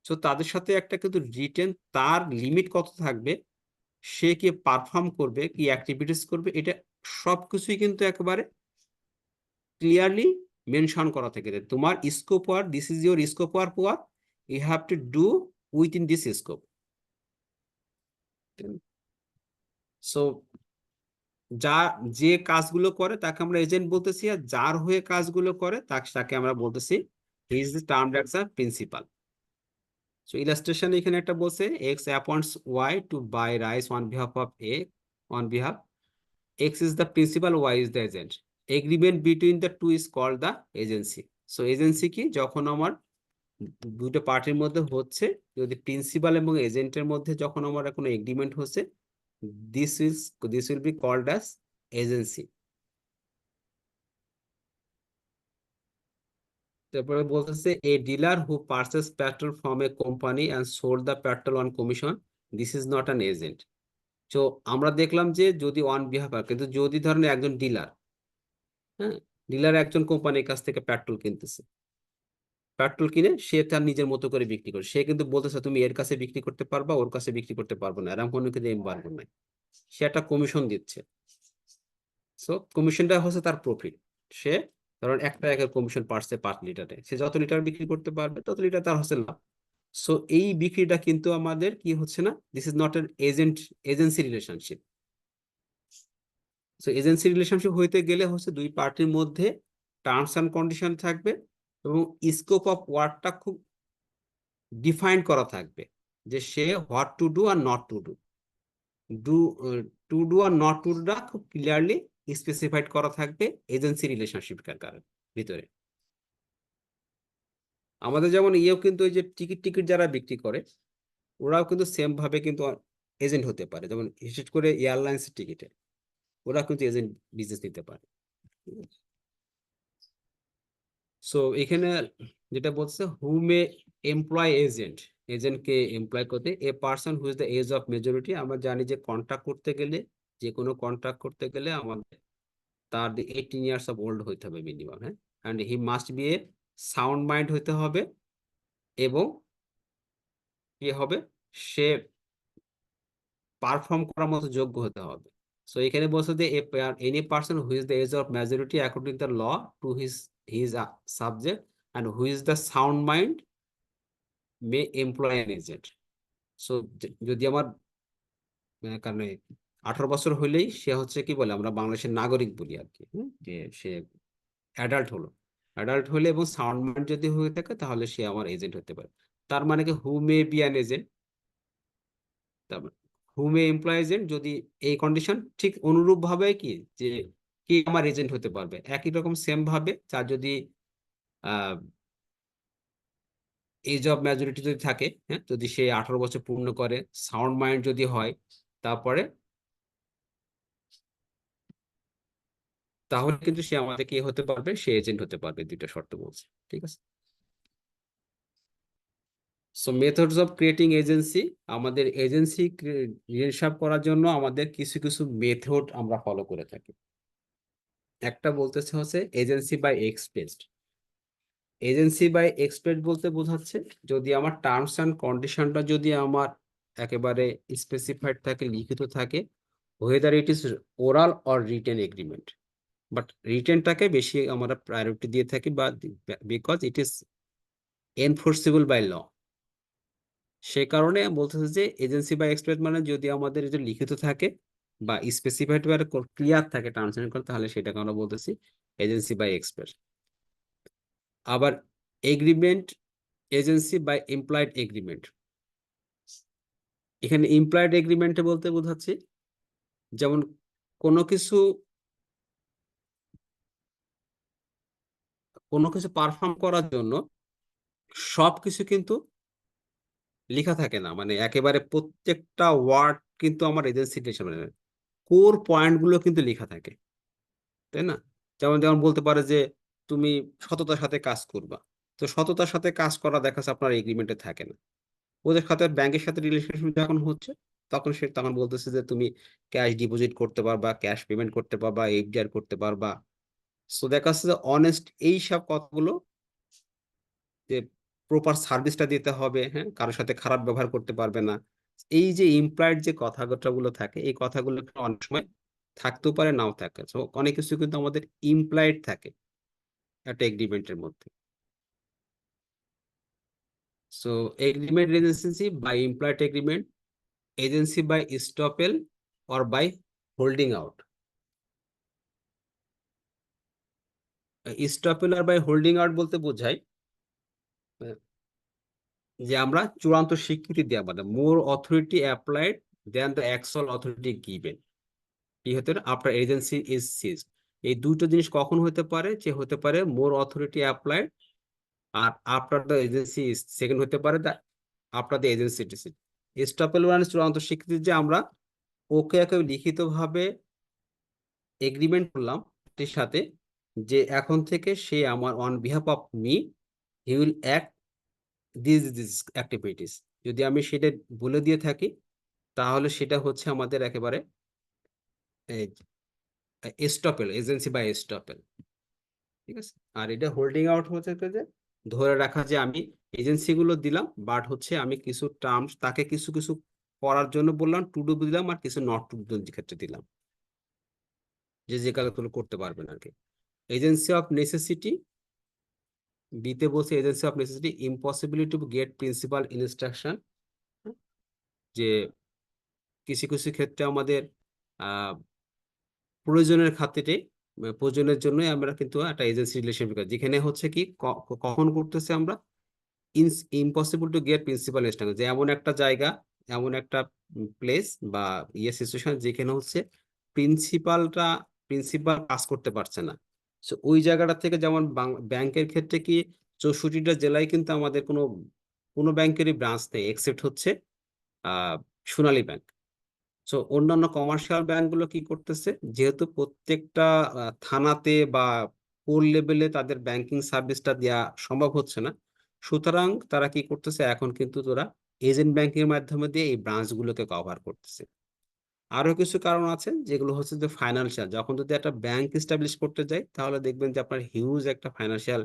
সো তাদের সাথে একটা কিন্তু রিটেন তার লিমিট কত থাকবে, সে কি পারফর্ম করবে, কি অ্যাক্টিভিটিস করবে, এটা সবকিছুই কিন্তু একেবারে ক্লিয়ারলি মেনশন করা থাকে যে তোমার scope war, this is your scope war war, you have to do with in this scope. So যা যে কাজগুলো করে তাকে আমরা এজেন্ট বলতেছি, আর যার হয়ে কাজগুলো করে তাকে আমরা বলতেছি he is termed as a principal. So illustration এখানে একটা বলছে, X appoints Y to buy rice on behalf of A, on behalf X is the principal, Y is the agent. Agreement between the two is called the agency. So agency কি, যখন আমার দুটো পার্টির মধ্যে হচ্ছে, যদি প্রিন্সিপাল এবং এজেন্টের মধ্যে যখন আমার কোনো এগ্রিমেন্ট হচ্ছে, this will be called as agency. তারপরে বলতেছে a dealer who purchase petrol from a company and sold the petrol on commission, this is not an agent. তো আমরা দেখলাম যে যদি অন বিহাফ, কিন্তু যদি ধরেন একজন ডিলার, হ্যাঁ, ডিলার একজন কোম্পানির কাছ থেকে পেট্রোল কিনতেছে, পেট্রোল কিনে সে তার নিজের মতো করে বিক্রি করে, সে কিন্তু বলতেছে তুমি এর কাছে বিক্রি করতে পারবা, ওর কাছে বিক্রি করতে পারবো না, এরকম কোনো কিন্তু এমবার্গো নাই, সে একটা কমিশন দিচ্ছে। সো কমিশনটা হচ্ছে তার প্রফিট। সে ধরেন 1 টাকা কমিশন পাচ্ছে 5 লিটারে, সে যত লিটার বিক্রি করতে পারবে তত লিটার তার হচ্ছে লাভ। সো এই বিক্রিটা কিন্তু আমাদের কি হচ্ছে না, this is not an agency relationship. So agency relationship হইতে গেলে হচ্ছে দুই পার্টির মধ্যে টার্মস অ্যান্ড কন্ডিশন থাকবে এবং স্কোপ অফ ওয়ার্কটা খুব ডিফাইন করা থাকবে, যে সে what to do or not to do, to do or not to ডুটা খুব ক্লিয়ারলি স্পেসিফাইড করা থাকবে এজেন্সি রিলেশনশিপের ভিতরে। আমাদের যেমন ইয়েও কিন্তু ওই যে টিকিট যারা বিক্রি করে, ওরাও কিন্তু সেম ভাবে কিন্তু এজেন্ট হতে পারে, যেমন বিশেষ করে এয়ারলাইন্স টিকিটে ওরা কিন্তু এজেন্ট বিজনেস নিতে পারে। সো এখানে যেটা বলছে, হু মে এমপ্লয় এজেন্ট, এজেন্টকে এমপ্লয় করতে, a person who is the age of majority. আমরা জানি যে কন্ট্রাক্ট করতে গেলে যে কোনো কন্ট্রাক্ট করতে গেলে আমাদের তার 18 ইয়ার্স অফ ওল্ড হইতে হবে মিনিমাম, হ্যাঁ, and he must be a sound mind হইতে হবে, এবং কি হবে, সে পারফর্ম করার মতো যোগ্য হতে হবে। সো এখানে বলছে যে any person who is the age of majority according the law to his subject and who is the sound mind may employ an agent. So যদি আমার কারণ 18 বছর হইলেই সে হচ্ছে কি বলে, আমরা বাংলাদেশের নাগরিক বলি আর কি, যে সে অ্যাডাল্ট হলো। অ্যাডাল্ট হলে এবং সাউন্ড মাইন্ড যদি হয়ে থাকে তাহলে সে আমার এজেন্ট হতে পারে। তার মানে কি হু মে বি অ্যান এজেন্ট, তারপর হু মে এমপ্লয় এজেন্ট, যদি এই কন্ডিশন ঠিক অনুরূপ ভাবে কি যে কি আমার এজেন্ট হতে পারবে একই রকম সেম ভাবে, যার যদি এজ অফ ম্যাচুরিটি যদি থাকে, হ্যাঁ, যদি সে 18 বছর পূর্ণ করে, সাউন্ড মাইন্ড যদি হয়, তারপরে তাহলে কিন্তু সে আমাদের কি হতে পারবে, সে এজেন্ট হতে পারবে। দুইটা শর্ত বলছে, ঠিক আছে। So methods of creating agency, আমাদের এজেন্সি হিসাব করার জন্য আমাদের কিছু কিছু মেথড আমরা ফলো করে থাকি। একটা বলতেছে হচ্ছে agency by express. Agency by express বলতে বোঝাচ্ছে যদি আমার টার্মস অ্যান্ড কন্ডিশনটা যদি আমার একেবারে স্পেসিফাইড থাকে, লিখিত থাকে, whether it is oral or written agreement, but রিটেনটাকে বেশি আমরা প্রায়োরিটি দিয়ে থাকি, বা because it is enforceable by law. সে কারণে বলতেছে যে এজেন্সি বাই এক্সপ্রেস মানে যদি আমাদের এটা লিখিত থাকে বা স্পেসিফাইড বা ক্লিয়ার থাকে টার্মস এন্ড কন্ডিশন, তাহলে সেটাকে আমরা বলতেছি এজেন্সি বাই এক্সপ্রেস। আবার agreement, agency by implied agreement. এখানে ইমপ্লয়েড এগ্রিমেন্টে বলতে বোঝাচ্ছি যেমন কোনো কিছু পারফর্ম করার জন্য সবকিছু কিন্তু লেখা থাকে না, মানে একেবারে প্রত্যেকটা ওয়ার্ড কিন্তু আমার এজেন্সি মানে কোর পয়েন্ট গুলো কিন্তু লেখা থাকে, তাই না? যেমন যেমন বলতে পারে যে তুমি সততার সাথে কাজ করবা, তো সততার সাথে কাজ করা দেখা যাচ্ছে আপনার এগ্রিমেন্টে থাকে না। ওদের সাথে ব্যাংকের সাথে রিলেশনশিপ যখন হচ্ছে তখন সে তখন বলতেছে যে তুমি ক্যাশ ডিপোজিট করতে পারবা, ক্যাশ পেমেন্ট করতে পারবা, এফডিআর করতে পারবা। সো দেখা যাচ্ছে যে অনেস্ট এই সব কথাগুলো, যে প্রপার সার্ভিসটা দিতে হবে, হ্যাঁ, কারোর সাথে খারাপ ব্যবহার করতে পারবে না। এই যে ইমপ্লয়েড যে কথাগুলো থাকে, এই কথাগুলো অনেক সময় থাকতেও পারে, নাও থাকে। তো অনেক কিছু কিন্তু আমাদের ইমপ্লয়েড থাকে একটা এগ্রিমেন্টের মধ্যে। সো এগ্রিমেন্ট রেজিস্ট্রেসি by implied agreement, agency by estoppel or by holding out. Estoppel আর বাই হোল্ডিং আউট বলতে বোঝায় যে আমরা চূড়ান্ত স্বীকৃতি দেওয়া, মানে more authority applied then the actual authority given, কি হতে পারে আফটার এজেন্সি ইজ সিজড। এই দুটো জিনিস কখন হতে পারে, যে হতে পারে মোর অথরিটি অ্যাপ্লাইড, আর after the agency is, second হতে পারে the after the agency decide. Estoppel মানে চূড়ান্ত স্বীকৃতি, যে আমরা ওকে একে লিখিতভাবে এগ্রিমেন্ট করলাম এর সাথে, যে এখন থেকে সে আমার on behalf of me he will act this activities. যদি আমি সেটা বলে দিয়ে থাকি তাহলে সেটা হচ্ছে আমাদের একেবারে স্টপেল, এজেন্সি বাই স্টপেল, ঠিক আছে। আর এটা হোল্ডিং আউট হচ্ছে যে ধরে রাখা, যে আমি এজেন্সি গুলো দিলাম, বাট হচ্ছে আমি কিছু টার্মস তাকে কিছু কিছু করার জন্য বললাম, টু ডু দিলাম, আর কিছু নট টু ডু ক্ষেত্রে দিলাম, যে যে কাজগুলো করতে পারবেন আর কি। এজেন্সি অফ নেসেসিটি, বিতে বলছে agency of necessity impossibility to get principal instruction, যে কিছু কিছু ক্ষেত্রে আমাদের প্রয়োজনের খাতিরে, প্রয়োজনের জন্যই আমরা কিন্তু একটা এজেন্সি রিলেশন, যেখানে হচ্ছে কি কখন করতেছে আমরা impossible to get principal instruction, যে এমন একটা জায়গা, এমন একটা প্লেস বা সিচুয়েশন যেখানে হচ্ছে প্রিন্সিপাল কাজ করতে পারছে না। সো ওই জায়গাটা থেকে, যেমন ব্যাংকের ক্ষেত্রে কি 64টা জেলায় কিন্তু আমাদের কোনো ব্যাংকেরই ব্রাঞ্চ নেই, এক্সেপ্ট হচ্ছে সোনালী ব্যাংক। সো অন্যান্য কমার্শিয়াল ব্যাংকগুলো কি করতেছে, যেহেতু প্রত্যেকটা থানাতে বা কোর লেভেলে তাদের ব্যাংকিং সার্ভিসটা দেওয়া সম্ভব হচ্ছে না, সুতরাং তারা কি করতেছে, এখন কিন্তু তোরা এজেন্ট ব্যাংকিং এর মাধ্যমে দিয়ে এই ব্রাঞ্চগুলোকে কভার করতেছে। আরো কিছু কারণ আছে যেগুলো হচ্ছে যে ফাইন্যান্সিয়াল, যখন যদি একটা ব্যাংক এস্টাবলিশ করতে যাই তাহলে দেখবেন যে আপনার হিউজ একটা ফাইন্যান্সিয়াল,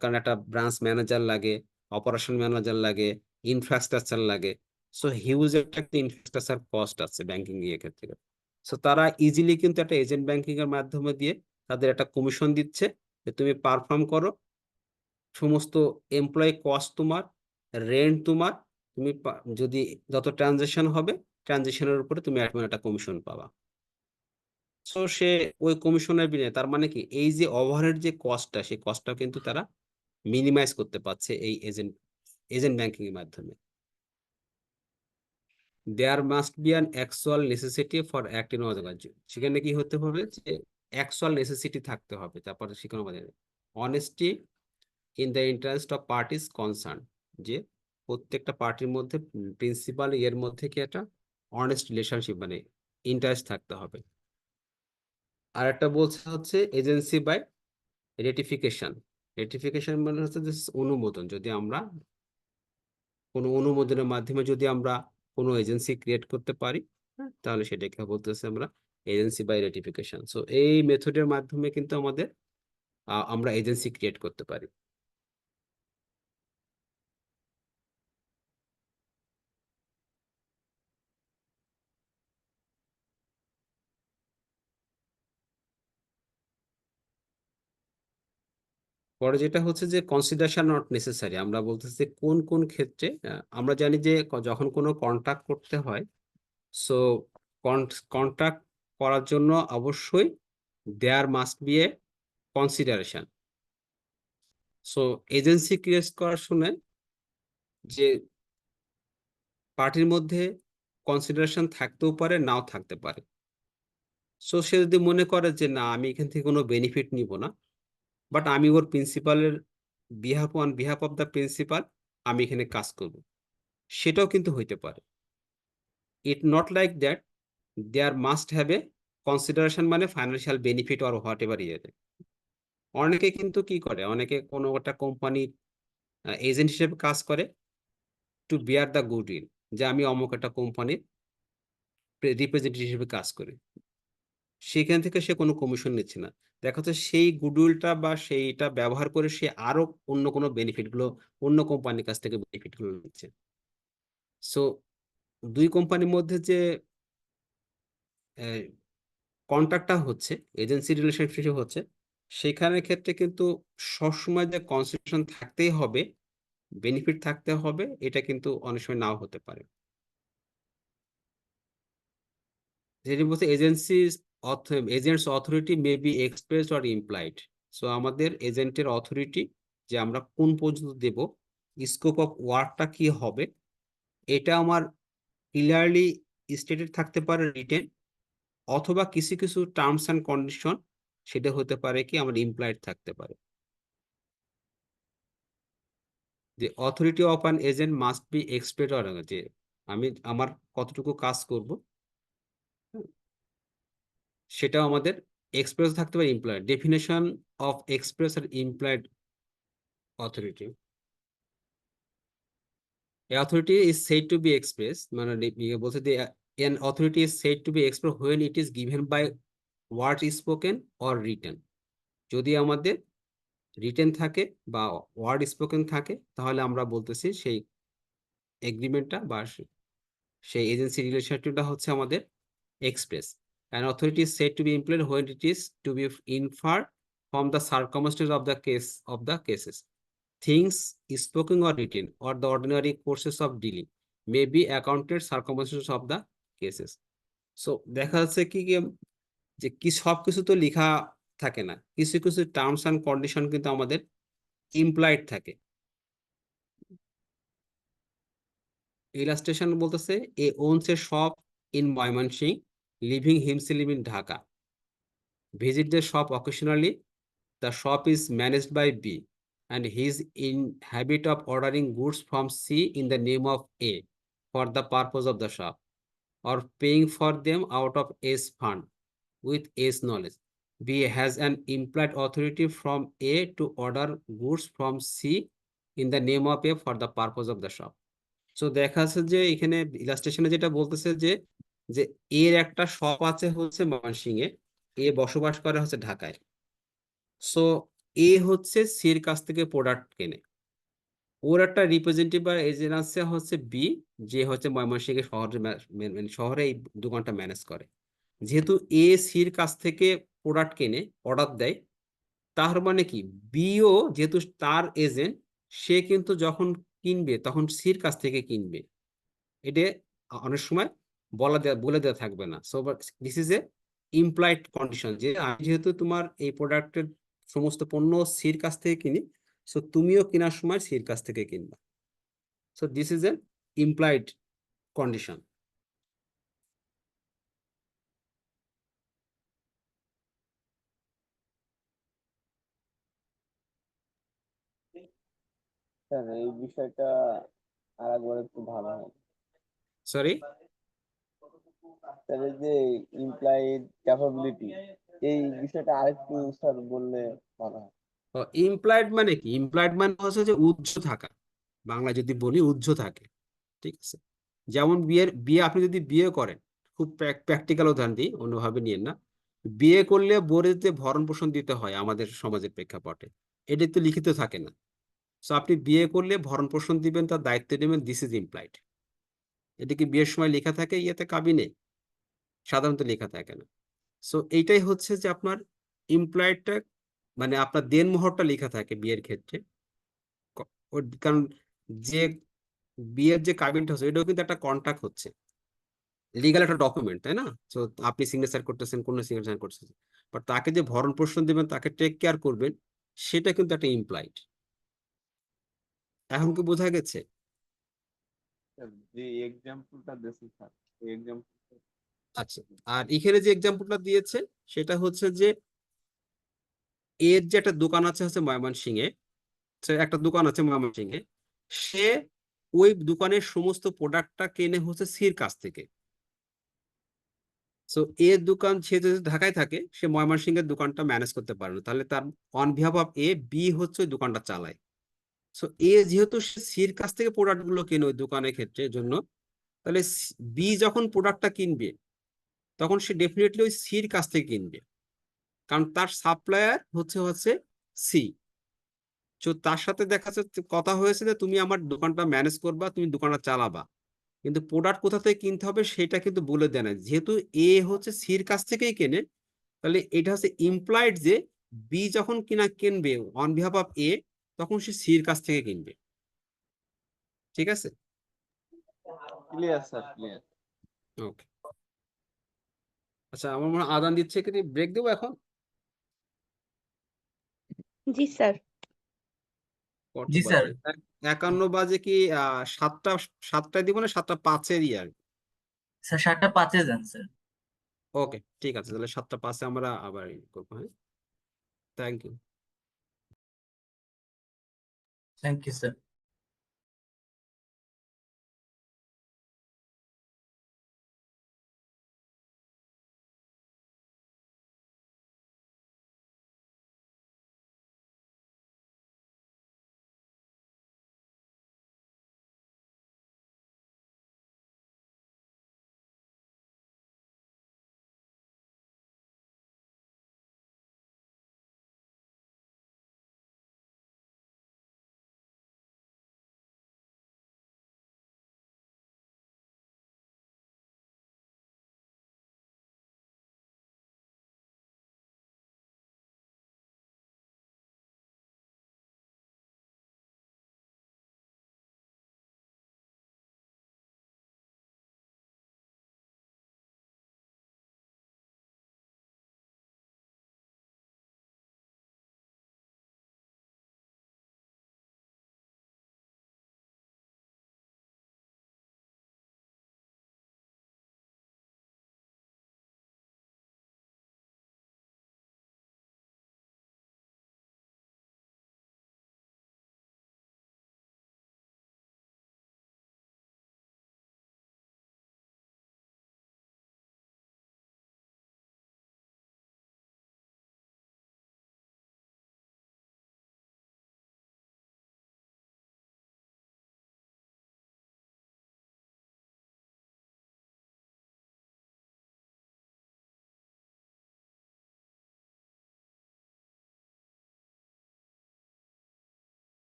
কারণ একটা ব্রাঞ্চ ম্যানেজার লাগে, অপারেশন ম্যানেজার লাগে, ইনফ্রাস্ট্রাকচার লাগে। সো হিউজ একটা ইনফ্রাস্ট্রাকচার কস্ট আছে ব্যাংকিং এর ক্ষেত্রে। সো তারা ইজিলি কিন্তু একটা এজেন্ট ব্যাংকিং এর মাধ্যমে দিয়ে তাদের একটা কমিশন দিচ্ছে যে তুমি পারফর্ম করো, সমস্ত এমপ্লয়ি কস্ট তোমার, রেন্ট তোমার, তুমি যদি যত ট্রানজেকশন হবে ট্রানজেকশনের উপরে তুমি একটা কমিশন পাবা। সো সে ওই কমিশনের বিনিময়ে, তার মানে কি এই যে ওভারহেড যে কস্টটা, সেই কস্টটা কিন্তু তারা মিনিমাইজ করতে পারছে এই এজেন্ট ব্যাংকিং এর মাধ্যমে। There must be an actual necessity for act in organise, সেখানে কি হতে হবে যে অ্যাকচুয়াল নেসেসিটি থাকতে হবে, তারপরে সেখানে honesty in the interest of parties concern, যে প্রত্যেকটা পার্টির মধ্যে প্রিন্সিপাল এর মধ্যে কি একটা অনেস্ট রিলেশনশিপ মানে ইন্টারেস্ট থাকতে হবে। আর একটা বলছে হচ্ছে এজেন্সি বাই রেটিফিকেশন। রেটিফিকেশন মানে হচ্ছে যে অনুমোদন, যদি আমরা কোনো অনুমোদনের মাধ্যমে যদি আমরা কোনো এজেন্সি ক্রিয়েট করতে পারি, তাহলে সেটাকে বলতেছে আমরা এজেন্সি বাই রেটিফিকেশন। সো এই মেথডের মাধ্যমে কিন্তু আমাদের আমরা এজেন্সি ক্রিয়েট করতে পারি। পরে যেটা হচ্ছে যে কনসিডারেশন নট নেসেসারি, আমরা বলতেছি কোন কোন ক্ষেত্রে আমরা জানি যে যখন কোনো কন্ট্রাক্ট করতে হয়, সো কন্ট্রাক্ট করার জন্য অবশ্যই there must be a consideration. So agency create করার সময় যে পার্টির মধ্যে কনসিডারেশন থাকতেও পারে, নাও থাকতে পারে। সো সে যদি মনে করে যে না আমি এখান থেকে কোনো বেনিফিট নিব না, বাট আমি ওর প্রিন্সিপালের on behalf of the principal আমি এখানে কাজ করব, সেটাও কিন্তু হইতে পারে। It not like that there must have a consideration মানে financial benefit or whatever ইয়ে। অনেকে কিন্তু কি করে, অনেকে কোনো একটা কোম্পানির এজেন্ট হিসেবে কাজ করে টু বিয়ার দ্য গুডউইল, যে আমি অমুক একটা কোম্পানির রিপ্রেজেন্টেটিভ হিসেবে কাজ করি, সেখান থেকে সে কোনো কমিশন নিচ্ছে না। দেখা যাচ্ছে সেই গুডউইলটা বা সেইটা ব্যবহার করে সে আরো অন্য কোনো বেনিফিট গুলো অন্য কোম্পানির কাছ থেকে বেনিফিট গুলো নিচ্ছে। সো দুই কোম্পানির মধ্যে যে কন্ট্রাক্টটা হচ্ছে, এজেন্সি রিলেশনশিপ হচ্ছে, সেখানের ক্ষেত্রে কিন্তু সবসময় যে কনসিডারেশন থাকতেই হবে, বেনিফিট থাকতে হবে, এটা কিন্তু অনেক সময় নাও হতে পারে। যেটি বলছে agents authority may be expressed or implied. So আমাদের এজেন্টের অথরিটি যে আমরা কোন পর্যন্ত দেব, স্কোপ অফ ওয়ার্কটা কি হবে, এটা আমার ক্লিয়ারলি স্টেটেড থাকতে পারে রিটেন, অথবা কিছু কিছু টার্মস অ্যান্ড কন্ডিশন সেটা হতে পারে কি আমার ইমপ্লয়েড থাকতে পারে। যে authority of an agent must be express or, যে আমি আমার কতটুকু কাজ করব সেটাও আমাদের এক্সপ্রেস থাকতে পারে ইমপ্লয়েড। ডেফিনেশন অফ এক্সপ্রেস আর implied authority. A authority is said to be expressed, মানে বলছে যে an authority is said to be expressed when it is given by word spoken or written। যদি আমাদের রিটেন থাকে বা ওয়ার্ড স্পোকেন থাকে তাহলে আমরা বলতেছি সেই এগ্রিমেন্টটা বা সেই এজেন্সি রিলেশনশিপটা হচ্ছে আমাদের express. An authority is said to be employed when it is to be inferred from the circumstances of the cases. Things spoken or written or the ordinary courses of dealing may be accounted circumstances of the cases. So দেখা যাচ্ছে কি যে কি সবকিছু তো লেখা থাকে না, কিছু কিছু টার্মস অ্যান্ড কন্ডিশন কিন্তু আমাদের ইমপ্লয়েড থাকে। ইলাস্ট্রেশন বলতেছে A owns a shop in Mymensingh, living himself in Dhaka, visit the shop occasionally, the shop is managed by B and he is in habit of ordering goods from C in the name of A for the purpose of the shop, or paying for them out of A's fund with A's knowledge. B has an implied authority from A to order goods from C in the name of A for the purpose of the shop. So দেখা যাচ্ছে যে এখানে ইলাস্ট্রেশনে যেটা বলতেছে যে যে এর একটা শপ আছে হচ্ছে ময়মনসিংহে, এ বসবাস করে হচ্ছে ঢাকায়। সো এ হচ্ছে সির কাছ থেকে প্রোডাক্ট কেনে, ওর একটা রিপ্রেজেন্টেটিভ বা এজেন্ট আছে হচ্ছে বি, যে হচ্ছে ময়মনসিংহে শহরে শহরে এই দোকানটা ম্যানেজ করে। যেহেতু এ সির কাছ থেকে প্রোডাক্ট কেনে, অর্ডার দেয়, তার মানে কি বিও যেহেতু তার এজেন্ট, সে কিন্তু যখন কিনবে তখন সির কাছ থেকে কিনবে। এটা অনেক সময় বলে দেওয়া থাকবে না। So this is a employed condition, যে আমি যেহেতু তোমার এই প্রোডাক্টের সমস্ত পণ্য সির কাছ থেকে কিনি, সো তুমিও কেনার সময় সির কাছ থেকে কিনবা। So this is a employed condition. Sir এই বিষয়টা আরেকবার একটু ভালো হয়। সরি, স্যার এই যে ইমপ্লয়েড ক্যাপাবিলিটি, এই বিষয়টা আরেকটু স্যার বললে ভালো হয়। ইমপ্লয়েড মানে কি? ইমপ্লয়েড মানে হচ্ছে যে উহ্য থাকা, বাংলা যদি বলি উহ্য থাকে, ঠিক আছে? যেমন বিয়ে আপনি যদি বিয়ে করেন, খুব প্র্যাকটিক্যাল উদাহরণ দিই, অন্যভাবে নিয়েন না। বিয়ে করলে বরের যে ভরণ পোষণ দিতে হয় আমাদের সমাজের প্রেক্ষাপটে, এটা তো লিখিত থাকে না। সো আপনি বিয়ে করলে ভরণ পোষণ দিবেন, তার দায়িত্ব নেবেন, দিস ইজ ইমপ্লয়েড। এটা কি বিয়ের সময় লেখা থাকে ইয়েতে কাবিনে? সাধারণত লেখা থাকে না। সো এইটাই হচ্ছে যে আপনার ইমপ্লয়েডটা, মানে আপনার দেনমোহরটা লেখা থাকে বিয়ের ক্ষেত্রে। কারণ যে বিয়ের যে কাবিনটা হচ্ছে, এটাও কিন্তু একটা কন্ট্রাক্ট হচ্ছে, লিগাল একটা ডকুমেন্ট, তাই না? তো আপনি সিগনেচার করতেছেন, কোন সিগনেচার করতেছেন, বাট তাকে যে ভরণ পোষণ দিবেন, তাকে টেক কেয়ার করবেন, সেটা কিন্তু একটা ইমপ্লয়েড। এখন কি বোঝা গেছে? স্যার যে এক্সাম্পলটা দিয়েছেন স্যার, এই এক্সাম্পল আচ্ছা, আর এখানে যে এক্সাম্পলটা দিয়েছে সেটা হচ্ছে যে এর যে একটা দোকান আছে হচ্ছে ময়মনসিংহে, সে একটা দোকান আছে ময়মনসিংহে, সে ওই দোকানের সমস্ত প্রোডাক্টটা কেনে হচ্ছে সির কাছ থেকে। সো এর দোকান, সে যদি ঢাকায় থাকে, সে ময়মনসিংহের দোকানটা ম্যানেজ করতে পারে না, তাহলে তার on behalf of A, B হচ্ছে ওই দোকানটা চালায়। সো এ যেহেতু সে সির কাছ থেকে প্রোডাক্ট গুলো কেনে ওই দোকানের ক্ষেত্রে জন্য, তাহলে বি যখন প্রোডাক্টটা কিনবে, তখন সে ডেফিনেটলি ওই সির কাছ থেকে কিনবে, কারণ তার সাপ্লায়ার হচ্ছে হচ্ছে সি। তো তার সাথে দেখা যাচ্ছে কথা হয়েছে যে তুমি আমার দোকানটা ম্যানেজ করবা, তুমি দোকানটা চালাবা, কিন্তু প্রোডাক্ট কোথা থেকে কিনতে হবে সেটা কিন্তু বলে দেয় না। যেহেতু এ হচ্ছে সির কাছ থেকেই কেনে, তাহলে এটা হচ্ছে ইমপ্লয়েড যে বি যখন কিনবে অন বিহাফ অফ এ, তখন সে সির কাছ থেকে কিনবে। ঠিক আছে? Clear sir, clear. ওকে। আচ্ছা, আমার মনে হয় আদান দিচ্ছে, কি ব্রেক দেবো এখন? জি স্যার। কত জি স্যার। বাজে? 51 বাজে কি? 7টায় দিব না 7:05 আর? স্যার 7:05 যান স্যার। ওকে, ঠিক আছে, তাহলে 7:05 আমরা আবার করবো। হ্যাঁ, thank you. Thank you sir.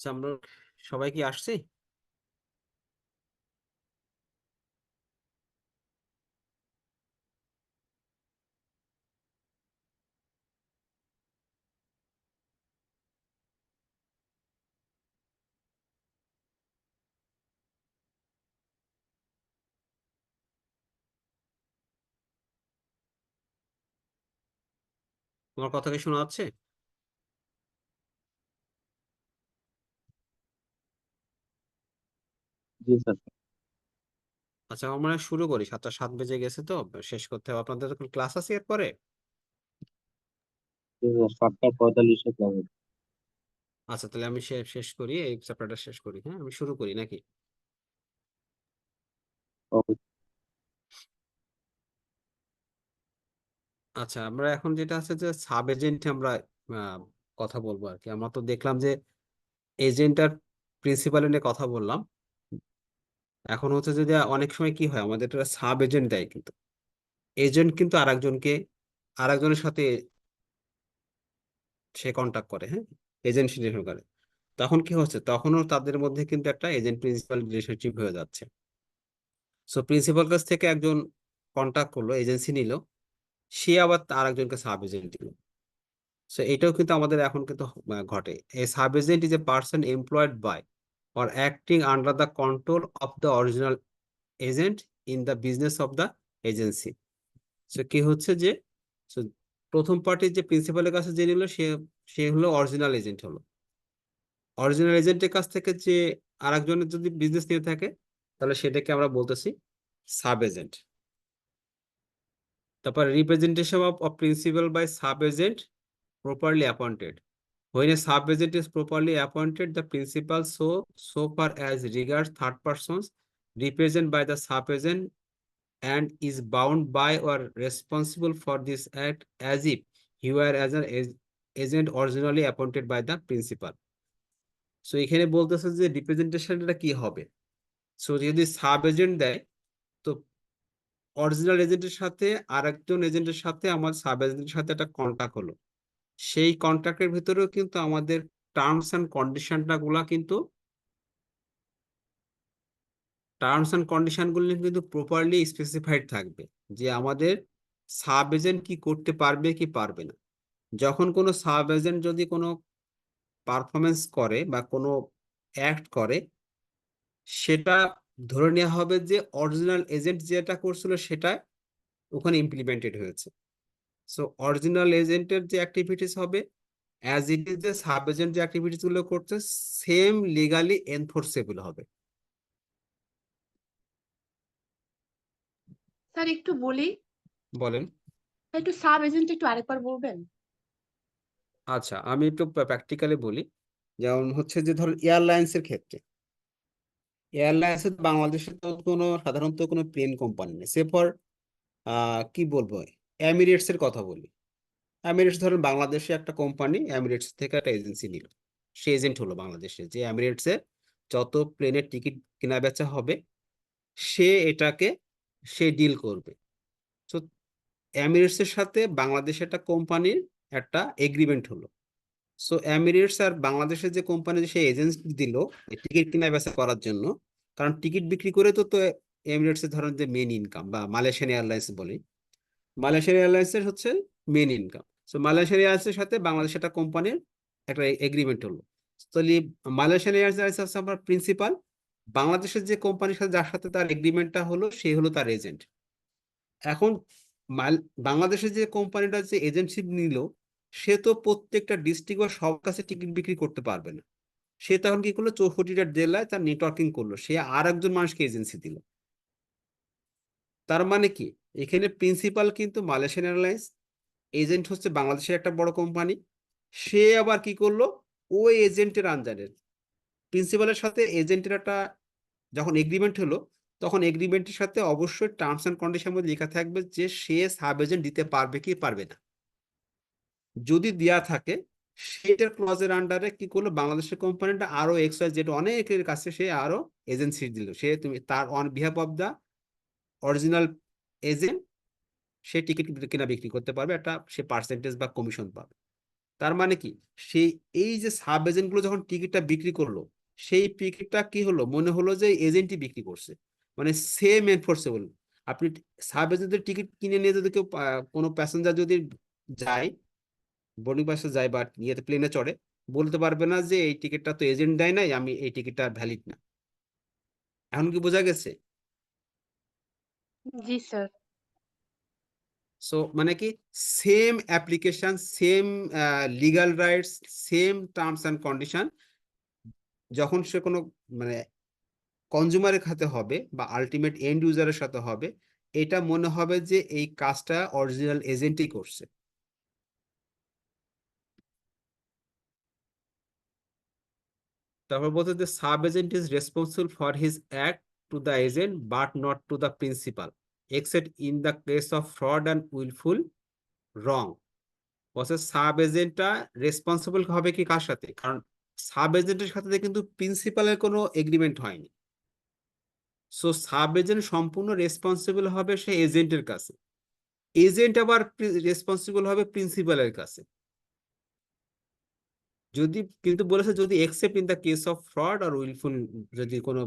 আচ্ছা, আমরা সবাই কি আসছি? তোমার কথা কি শোনা যাচ্ছে? জি স্যার। আচ্ছা, আমরা শুরু করি, 7:07 বেজে গেছে তো শেষ করতে হবে। আপনাদের ক্লাস আছে এরপরে? 7:45 ক্লাস। আচ্ছা, তাহলে আমি শেষ করি, এই চ্যাপ্টারটা শেষ করি। হ্যাঁ, আমি শুরু করি নাকি? আচ্ছা, আমরা এখন যেটা আছে যে সাব এজেন্ট আমরা আহ, কথা বলবো আর কি। আমরা তো দেখলাম যে এজেন্ট আর প্রিন্সিপাল নিয়ে কথা বললাম। এখন হচ্ছে যদি অনেক সময় কি হয়, আমাদের একটা সাব এজেন্ট দেয়, কিন্তু এজেন্ট কিন্তু আরেকজনের সাথে সে কন্ট্যাক্ট করে, হ্যাঁ, এজেন্ট রিলেশন করে। তখন কি হচ্ছে, তখনও তাদের মধ্যে কিন্তু একটা এজেন্ট প্রিন্সিপাল রিলেশনশিপ হয়ে যাচ্ছে। সো প্রিন্সিপাল কাছ থেকে একজন কন্ট্যাক্ট করলো, এজেন্সি নিল, সে আবার আর একজনকে সাব এজেন্ট দিল। সো এটাও কিন্তু আমাদের এখন কিন্তু ঘটে। A sub agent is a person employed by or acting under the control of the original agent in the business of the agency. So কি হচ্ছে যে, so প্রথম পার্টির যে প্রিন্সিপালের কাছে যে নিল, সে সে হলো অরিজিনাল এজেন্ট হলো। অরিজিনাল এজেন্টের কাছ থেকে যে আরেকজনের যদি বিজনেস নিয়ে থাকে, তাহলে সেটাকে আমরা বলতেছি সাব এজেন্ট। তারপর representation of principal by sub agent properly appointed. When a sub agent is properly appointed, the principal so far as regards third persons represented by the sub agent and is bound by or responsible for this act as if he were as an agent originally appointed by the principal. So এখানে বলতেছে যে রিপ্রেজেন্টেশনটা কি হবে। So যদি sub agent দেয়, তো original এজেন্টের সাথে আর একজন এজেন্টের সাথে আমার সাব এজেন্টের সাথে একটা কন্ট্যাক্ট হলো। সেই কন্ট্রাক্টের ভিতরেও কিন্তু আমাদের টার্মস অ্যান্ড কন্ডিশনটা গুলা কিন্তু প্রপারলি স্পেসিফাইড থাকবে, যে আমাদের সাব এজেন্ট কি করতে পারবে কি পারবে না। যখন কোনো সাব এজেন্ট যদি কোনো পারফরমেন্স করে বা কোনো অ্যাক্ট করে, সেটা ধরে নেওয়া হবে যে অরিজিনাল এজেন্ট যেটা করছিল সেটা ওখানে ইমপ্লিমেন্টেড হয়েছে। সো অরিজিনাল এজেন্টের যে অ্যাক্টিভিটিস হবে, অ্যাজ ইট ইজ যে সাব এজেন্ট যে অ্যাক্টিভিটিস গুলো করছে, সেম লিগালি এনফোর্সেবল হবে। স্যার একটু বলি, বলেন। একটু সাব এজেন্ট একটু আরেকবার বলবেন? আচ্ছা, আমি একটু প্র্যাকটিক্যালি বলি। যেমন হচ্ছে যে, ধরুন এয়ারলাইন্সের ক্ষেত্রে, এয়ারলাইন্সের বাংলাদেশে তো কোনো সাধারণত কোনো প্লেন কোম্পানি নেই, সে ফর কি বলবো, এমিরেটস এর কথা বলি। এমিরেটস ধরুন বাংলাদেশে একটা কোম্পানি এমিরেটস থেকে একটা এজেন্সি নিল, সে এজেন্ট হলো বাংলাদেশে, যে এমিরেটস এর যত প্লেনের টিকিট কেনা বেচা হবে, সে এটাকে সে ডিল করবে। তো এমিরেটস এর সাথে বাংলাদেশের একটা কোম্পানির একটা এগ্রিমেন্ট হলো। সো এমিরেটস আর বাংলাদেশের যে কোম্পানি সে এজেন্সি দিল টিকিট কেনা বেচা করার জন্য, কারণ টিকিট বিক্রি করে তো তো এমিরেটস এর ধরেন যে মেন ইনকাম, বা মালয়েশিয়ান এয়ারলাইন্স বলি, মালয়েশিয়ান এয়ারলাইন্স এর হচ্ছে মেন ইনকাম। সো মালয়েশিয়ান এয়ারলাইন্সের সাথে বাংলাদেশের একটা কোম্পানির একটা এগ্রিমেন্ট হলো। তাহলে মালয়েশিয়ান এয়ারলাইন্স হচ্ছে আমার প্রিন্সিপাল, বাংলাদেশের যে কোম্পানির সাথে যার সাথে তার এগ্রিমেন্টটা হলো সে হলো তার এজেন্ট। এখন বাংলাদেশের যে কোম্পানিটা যে এজেন্টশিপ নিল, সে তো প্রত্যেকটা ডিস্ট্রিক্ট বা সব কাছে টিকিট বিক্রি করতে পারবে না। সে তখন কি করলো, 64টা জেলায় তার নেটওয়ার্কিং করলো, সে আর একজন মানুষকে এজেন্সি দিল। তার মানে কি, এখানে প্রিন্সিপাল কিন্তু মালয়েশিয়ান এয়ারলাইন্স, এজেন্ট হচ্ছে বাংলাদেশের একটা বড় কোম্পানি। সে আবার কি করলো, ওই এজেন্টের আন্ডারে প্রিন্সিপালের সাথে এজেন্টের একটা যখন এগ্রিমেন্ট হলো, তখন এগ্রিমেন্টের সাথে অবশ্যই টার্মস অ্যান্ড কন্ডিশন মধ্যে লেখা থাকবে যে সে সাব এজেন্ট দিতে পারবে কি পারবে না। যদি দেয়া থাকে, সেটার ক্লজের আন্ডারে কি করলো, বাংলাদেশের কোম্পানিটা আরো এক্সট্রা যেটা অনেকের কাছে সে আরো এজেন্সি দিল, সে তুমি তার on behalf of the original agent সে টিকিট কেনা বিক্রি করতে পারবে, একটা সে পার্সেন্টেজ বা কমিশন পাবে। তার মানে কি, সেই এই যে সাব এজেন্ট গুলো যখন টিকিটটা বিক্রি করলো, সেই টিকিটটা কি হলো, মনে হলো যে এজেন্টই বিক্রি করছে, মানে সেম এনফোর্সেবল। আপনি সাব এজেন্টের টিকিট কিনে নিয়ে যদি কেউ কোনো প্যাসেঞ্জার যদি যায়, বোর্ডিং পাসে যায় বা ইয়েতে প্লেনে চড়ে, বলতে পারবে না যে এই টিকিটটা তো এজেন্ট দেয় নাই, আমি এই টিকিটটা ভ্যালিড না। এখন কি বোঝা গেছে? জি স্যার। সো মানে কি, same application, same legal rights, same terms and condition যখন সে কোনো মানে কনজিউমারের সাথে হবে বা আলটিমেট এন্ড ইউজারের সাথে হবে, এটা মনে হবে যে এই কাজটা অরিজিনাল এজেন্টই করছে। তারপর বলতে যে sub agent is responsible for his act to the agent but not to the principal except in the case of fraud and wilful wrong. বলছে সাব এজেন্টটা রেসপন্সিবল হবে কি কার সাথে, কারণ সাব এজেন্টের সাথে কিন্তু প্রিন্সিপালের কোনো এগ্রিমেন্ট হয়নি। সো সাব এজেন্ট সম্পূর্ণ রেসপন্সিবল হবে সে এজেন্টের কাছে, এজেন্ট আবার রেসপন্সিবল হবে প্রিন্সিপালের কাছে। যদি কিন্তু বলেছে যদি except in the case of fraud আর উইলফুল, যদি কোনো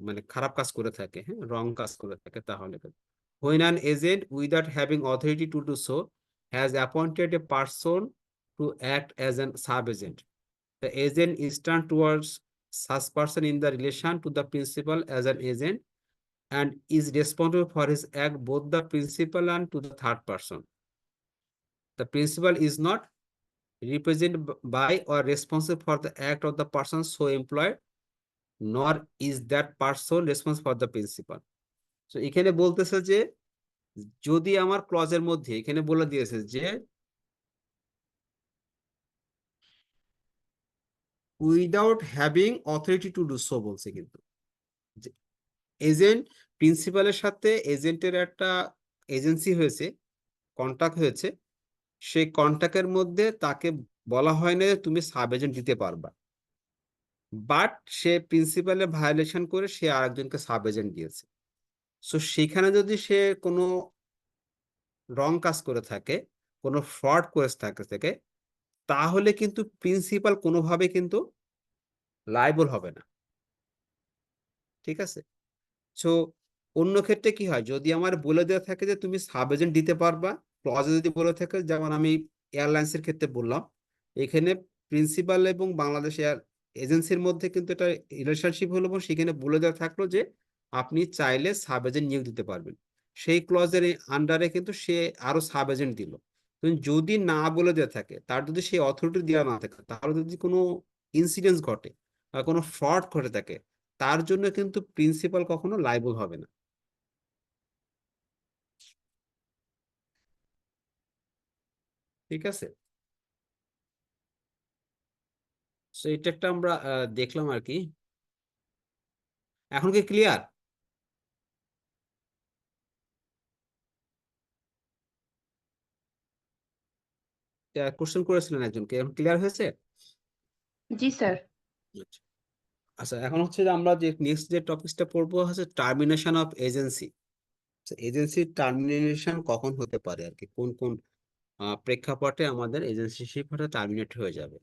মানে খারাপ কাজ করে থাকে, হ্যাঁ, রং কাজ করে থাকে, তাহলে when an agent without having authority to do so has appointed a person to act as an sub agent, the agent is turned towards such person in the relation to the principal as an agent and is responsible for his act both the principal and to the third person. The principal is not represented by or responsible for the act of the person so employed, nor is that person responsible for the principal. So এখানে বলতেছে যে যদি আমার ক্লজের মধ্যে এখানে বলে দিয়েছে যে without having authority to do so বলছে, কিন্তু এজেন্ট প্রিন্সিপালের সাথে এজেন্টের একটা এজেন্সি হয়েছে, কন্ট্রাক্ট হয়েছে, সেই কন্ট্রাক্টের মধ্যে তাকে বলা হয় না যে তুমি সাব এজেন্ট দিতে পারবা, বাট সে প্রিন্সিপালের ভায়োলেশন করে সে আরেকজনকে সাব এজেন্ট দিয়েছে। সো সেখানে যদি সে কোনো রং কাজ করে থাকে, কোনো ফ্রড করে থাকে, তাহলে কিন্তু প্রিন্সিপাল কোনোভাবে কিন্তু লাইবল হবে না, ঠিক আছে? সো অন্য ক্ষেত্রে কি হয়, যদি আমার বলে দেওয়া থাকে যে তুমি সাব এজেন্ট দিতে পারবা, ক্লজে যদি বলে থাকে, যেমন আমি এয়ারলাইন্সের ক্ষেত্রে বললাম, এখানে প্রিন্সিপাল এবং বাংলাদেশ এয়ার এজেন্সির মধ্যে কিন্তু এটা রিলেশনশিপ হলো এবং সেখানে বলে দেওয়া থাকলো যে আপনি চাইলে সাব এজেন্ট নিয়োগ দিতে পারবেন। সেই ক্লজের আন্ডারে কিন্তু সে আরো সাব এজেন্ট দিল। যদি না বলে দেওয়া থাকে, তার যদি সেই অথরিটি দেওয়া না থাকে, তাহলে যদি কোনো ইনসিডেন্স ঘটে বা কোনো ফ্রড ঘটে থাকে, তার জন্য কিন্তু প্রিন্সিপাল কখনো লাইবল হবে না। ঠিক আছে, তো এটা একটা আমরা দেখলাম আর কি। এখন কি ক্লিয়ার? কোশ্চেন করেছিলেন একজনকে, এখন ক্লিয়ার হয়েছে? জি স্যার। আচ্ছা। আচ্ছা, এখন হচ্ছে যে আমরা যে নেক্সট যে টপিকটা পড়বো হচ্ছে টার্মিনেশন অফ এজেন্সি। এজেন্সির টার্মিনেশন কখন হতে পারে আর কি, কোন কোন প্রেক্ষাপটে আমাদের এজেন্সিশিপটা টার্মিনেট হয়ে যাবে।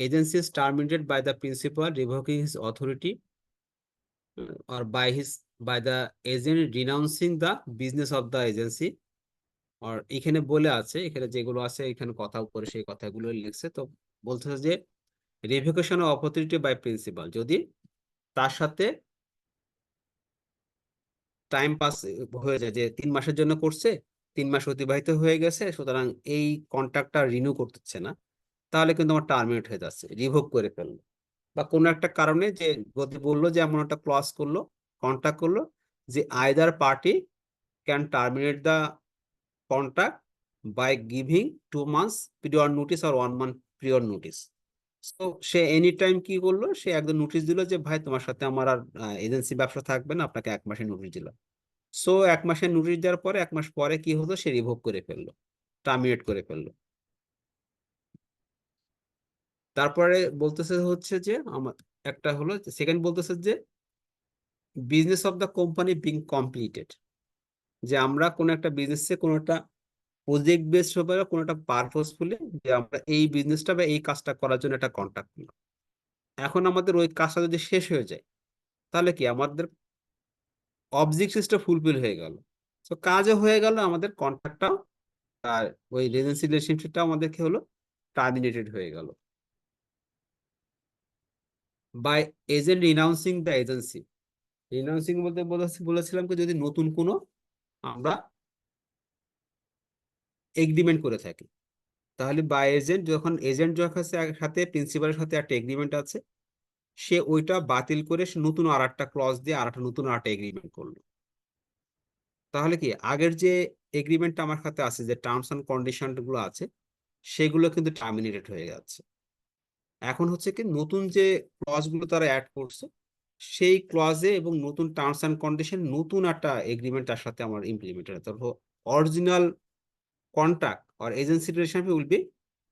Agency is terminated by the principal revoking his authority or by the agent renouncing the business of the agency, আর এখানে বলে আছে, এখানে যেগুলো আছে এখানে কথা উপরে সেই কথাগুলো লিখছে। তো বলতেছে যে revocation of authority by principal, যদি তার সাথে টাইম পাস হয়ে যায়, যে 3 মাসের জন্য করছে, 3 মাস অতিবাহিত হয়ে গেছে, সুতরাং এই কন্ট্রাক্টটা রিনিউ করতেছে না, তাহলে কিন্তু আমার টার্মিনেট হয়ে যাচ্ছে, রিভোক করে ফেললো। বা কোনো একটা কারণে যে বললো যে এমন একটা ক্লজ করলো, কন্ট্রাক্ট করলো যে either party can terminate the contract by giving 2 months period notice আর 1 month পিরিয়ড নোটিস। তো সে এনি টাইম কি করলো, সে একদম নোটিশ দিল যে ভাই তোমার সাথে আমার আর এজেন্সি ব্যবসা থাকবে না, আপনাকে 1 মাসের নোটিশ দিলাম। সো 1 মাসের নোটিশ দেওয়ার পরে 1 মাস পরে কি হলো, সে রিভোক করে ফেললো, টার্মিনেট করে ফেললো। তারপরে বলতেছে হচ্ছে যে আমার একটা হলো সেকেন্ড, বলতেছে যে business of the company being completed, যে আমরা কোনো একটা বিজনেসে কোনো একটা প্রজেক্ট বেসড হবে কোনো একটা পারপোজফুলি, যে আমরা এই বিজনেসটা বা এই কাজটা করার জন্য একটা কন্ট্রাক্ট নিলাম। এখন আমাদের ওই কাজটা যদি শেষ হয়ে যায়, তাহলে কি আমাদের অবজেক্টিভসটা ফুলফিল হয়ে গেল, তো কাজও হয়ে গেল, আমাদের কন্ট্রাক্টটাও আর ওই রিলেশনশিপ রিলেশনশিপটা আমাদের কি হলো, টার্মিনেটেড হয়ে গেল। বাই এজেন্ট রিনাউন্সিং দ্য এজেন্সি, রিনাউন্সিং বলতে বলেছিলাম কি যদি নতুন কোনো আমরা এগ্রিমেন্ট করে থাকি, তাহলে বাই এজেন্ট যখন সাথে প্রিন্সিপালের সাথে একটা এগ্রিমেন্ট আছে, সে ওইটা বাতিল করে সে নতুন আর একটা ক্লজ দিয়ে নতুন আর একটা এগ্রিমেন্ট করলো, তাহলে কি আগের যে এগ্রিমেন্টটা আমার সাথে আছে, যে টার্মস অ্যান্ড কন্ডিশন গুলো আছে, সেগুলো কিন্তু টার্মিনেটেড হয়ে যাচ্ছে। এখন হচ্ছে কি নতুন যে ক্লজ গুলো তারা অ্যাড করছে, সেই ক্লজে এবং নতুন টার্মস অ্যান্ড কন্ডিশন নতুন একটা এগ্রিমেন্ট তার সাথে আমার ইমপ্লিমেন্টেড হতে হবে, original contract or agency relationship will be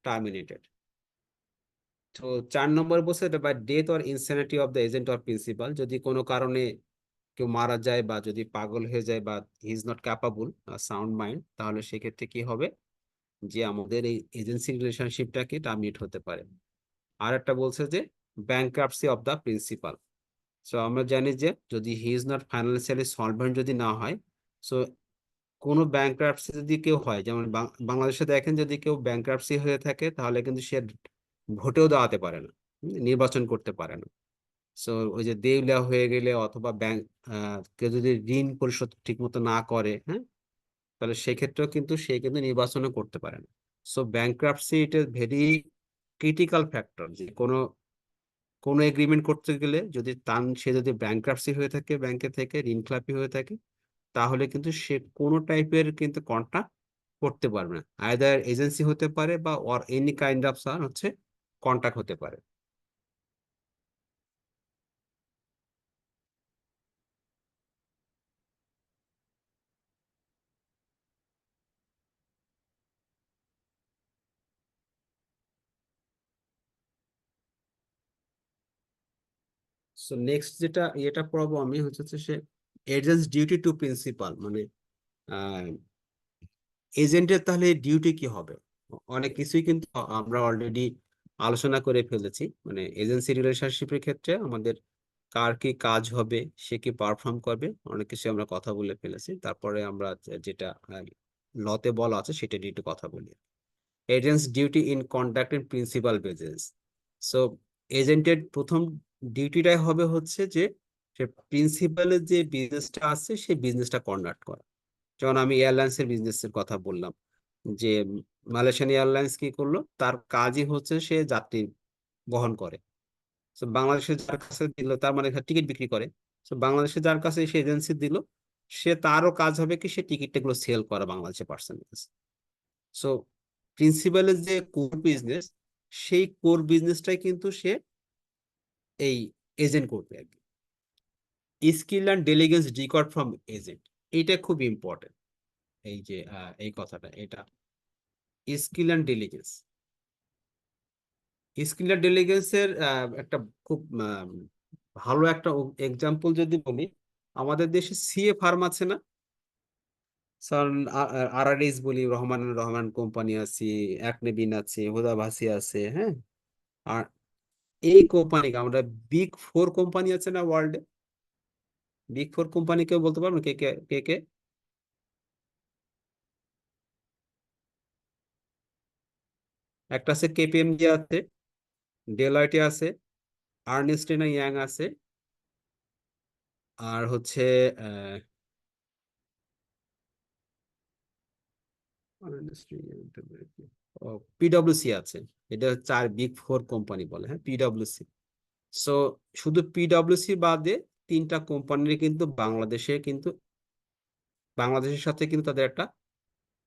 terminated. তো 4 নম্বর বলছে by death or insanity of the agent or principal, যদি কোনো কারণে কেউ মারা যায় বা যদি পাগল হয়ে যায় বা he is not capable sound mind, তাহলে সেক্ষেত্রে কি হবে, যে আমাদের এই এজেন্সি রিলেশনশিপটাকে টার্মিনেট হতে পারে। আর একটা বলছে যে bankruptcy of the principal. So আমরা জানি যে যদি he is not financially solvent যদি না হয়, সো কোনো ব্যাংক্রাপসি যদি কেউ হয়, যেমন বাংলাদেশে দেখেন যদি কেউ ব্যাংক্রাপসি হয়ে থাকে, তাহলে কিন্তু সে ভোটেও দাঁড়াতে পারে না, নির্বাচন করতে পারে না। সো ওই যে দেউলিয়া হয়ে গেলে অথবা ব্যাংক কেউ যদি ঋণ পরিশোধ ঠিক মতো না করে, হ্যাঁ, তাহলে সেক্ষেত্রেও কিন্তু সে কিন্তু নির্বাচনও করতে পারে না। So bankruptcy it is very critical factor, যে কোনো কোনো এগ্রিমেন্ট করতে গেলে যদি সে যদি ব্যাংক্রাপসি হয়ে থাকে, ব্যাংকে থেকে ঋণখেলাপি হয়ে থাকে, তাহলে কিন্তু সে কোনো টাইপের কিন্তু কন্ট্রাক্ট করতে পারবে না, আইদার এজেন্সি হতে পারে বা অর এনি কাইন্ড অফ হচ্ছে কন্ট্রাক্ট হতে পারে। সো নেক্সট যেটা পড়াবো আমি হচ্ছে সে এজেন্টস ডিউটি টু প্রিন্সিপাল, মানে এজেন্টের তাহলে ডিউটি কি হবে। অনেক কিছুই কিন্তু আমরা অলরেডি আলোচনা করে ফেলেছি, মানে এজেন্সি রিলেশনশিপের ক্ষেত্রে আমাদের কার কি কাজ হবে, সে কি পারফর্ম করবে, অনেক কিছু আমরা কথা বলে ফেলেছি। তারপরে আমরা যেটা লতে বলা আছে সেটা নিয়ে একটু কথা বলি। Agents duty in conducting principal business. So এজেন্টের প্রথম ডিউটিটাই হবে হচ্ছে যে সে প্রিন্সিপালের যে বিজনেসটা আছে সেই বিজনেসটা কন্ডাক্ট করা। যেমন আমি এয়ারলাইন্সের বিজনেসের কথা বললাম, যে মালয়েশিয়ান এয়ারলাইন্স কি করলো, তার কাজই হচ্ছে সে যাত্রী বহন করে। তো বাংলাদেশে যার কাছে দিল, তার মানে টিকিট বিক্রি করে। তো বাংলাদেশে যার কাছে সে এজেন্সি দিল, সে তারও কাজ হবে কি সে টিকিটটা গুলো সেল করা বাংলাদেশের পার্সনের কাছে। সো প্রিন্সিপালের যে কোর বিজনেস, সেই কোর বিজনেসটাই কিন্তু সে এই এজেন্ট করবে আর কি। স্কিল অ্যান্ড ডেলিগেন্স ডিকর্ড ফ্রম এজেন্ট, এইটা খুব ইম্পর্টেন্ট। এই যে এই কথাটা, এটা স্কিল অ্যান্ড ডেলিগেন্স। স্কিল অ্যান্ড ডেলিগেন্সের একটা খুব ভালো একটা এক্সাম্পল যদি বলি, আমাদের দেশে সিএ ফার্ম আছে না, আরআরএস বলি, রহমান রহমান কোম্পানি আছে, একনেবিন আছে, হুদা ভাসি আছে, হ্যাঁ। আর এই কোম্পানিকে আমরা বিগ ফোর কোম্পানি আছে না ওয়ার্ল্ডে, বিগ ফোর কোম্পানি কেউ বলতে পারবেন কে কে কে কে? একটা আছে কেপিএমজি আছে, ডেলয়েটে আছে, আর্নেস্ট এন্ড ইয়াং আছে, আর হচ্ছে পিডব্লিউসি আছে। এটা 4 বিগ ফোর কোম্পানি বলে, হ্যাঁ, পিডব্লিউসি। সো শুধু পিডব্লিউসি বাদে 3টা কোম্পানির কিন্তু বাংলাদেশের সাথে কিন্তু তাদের একটা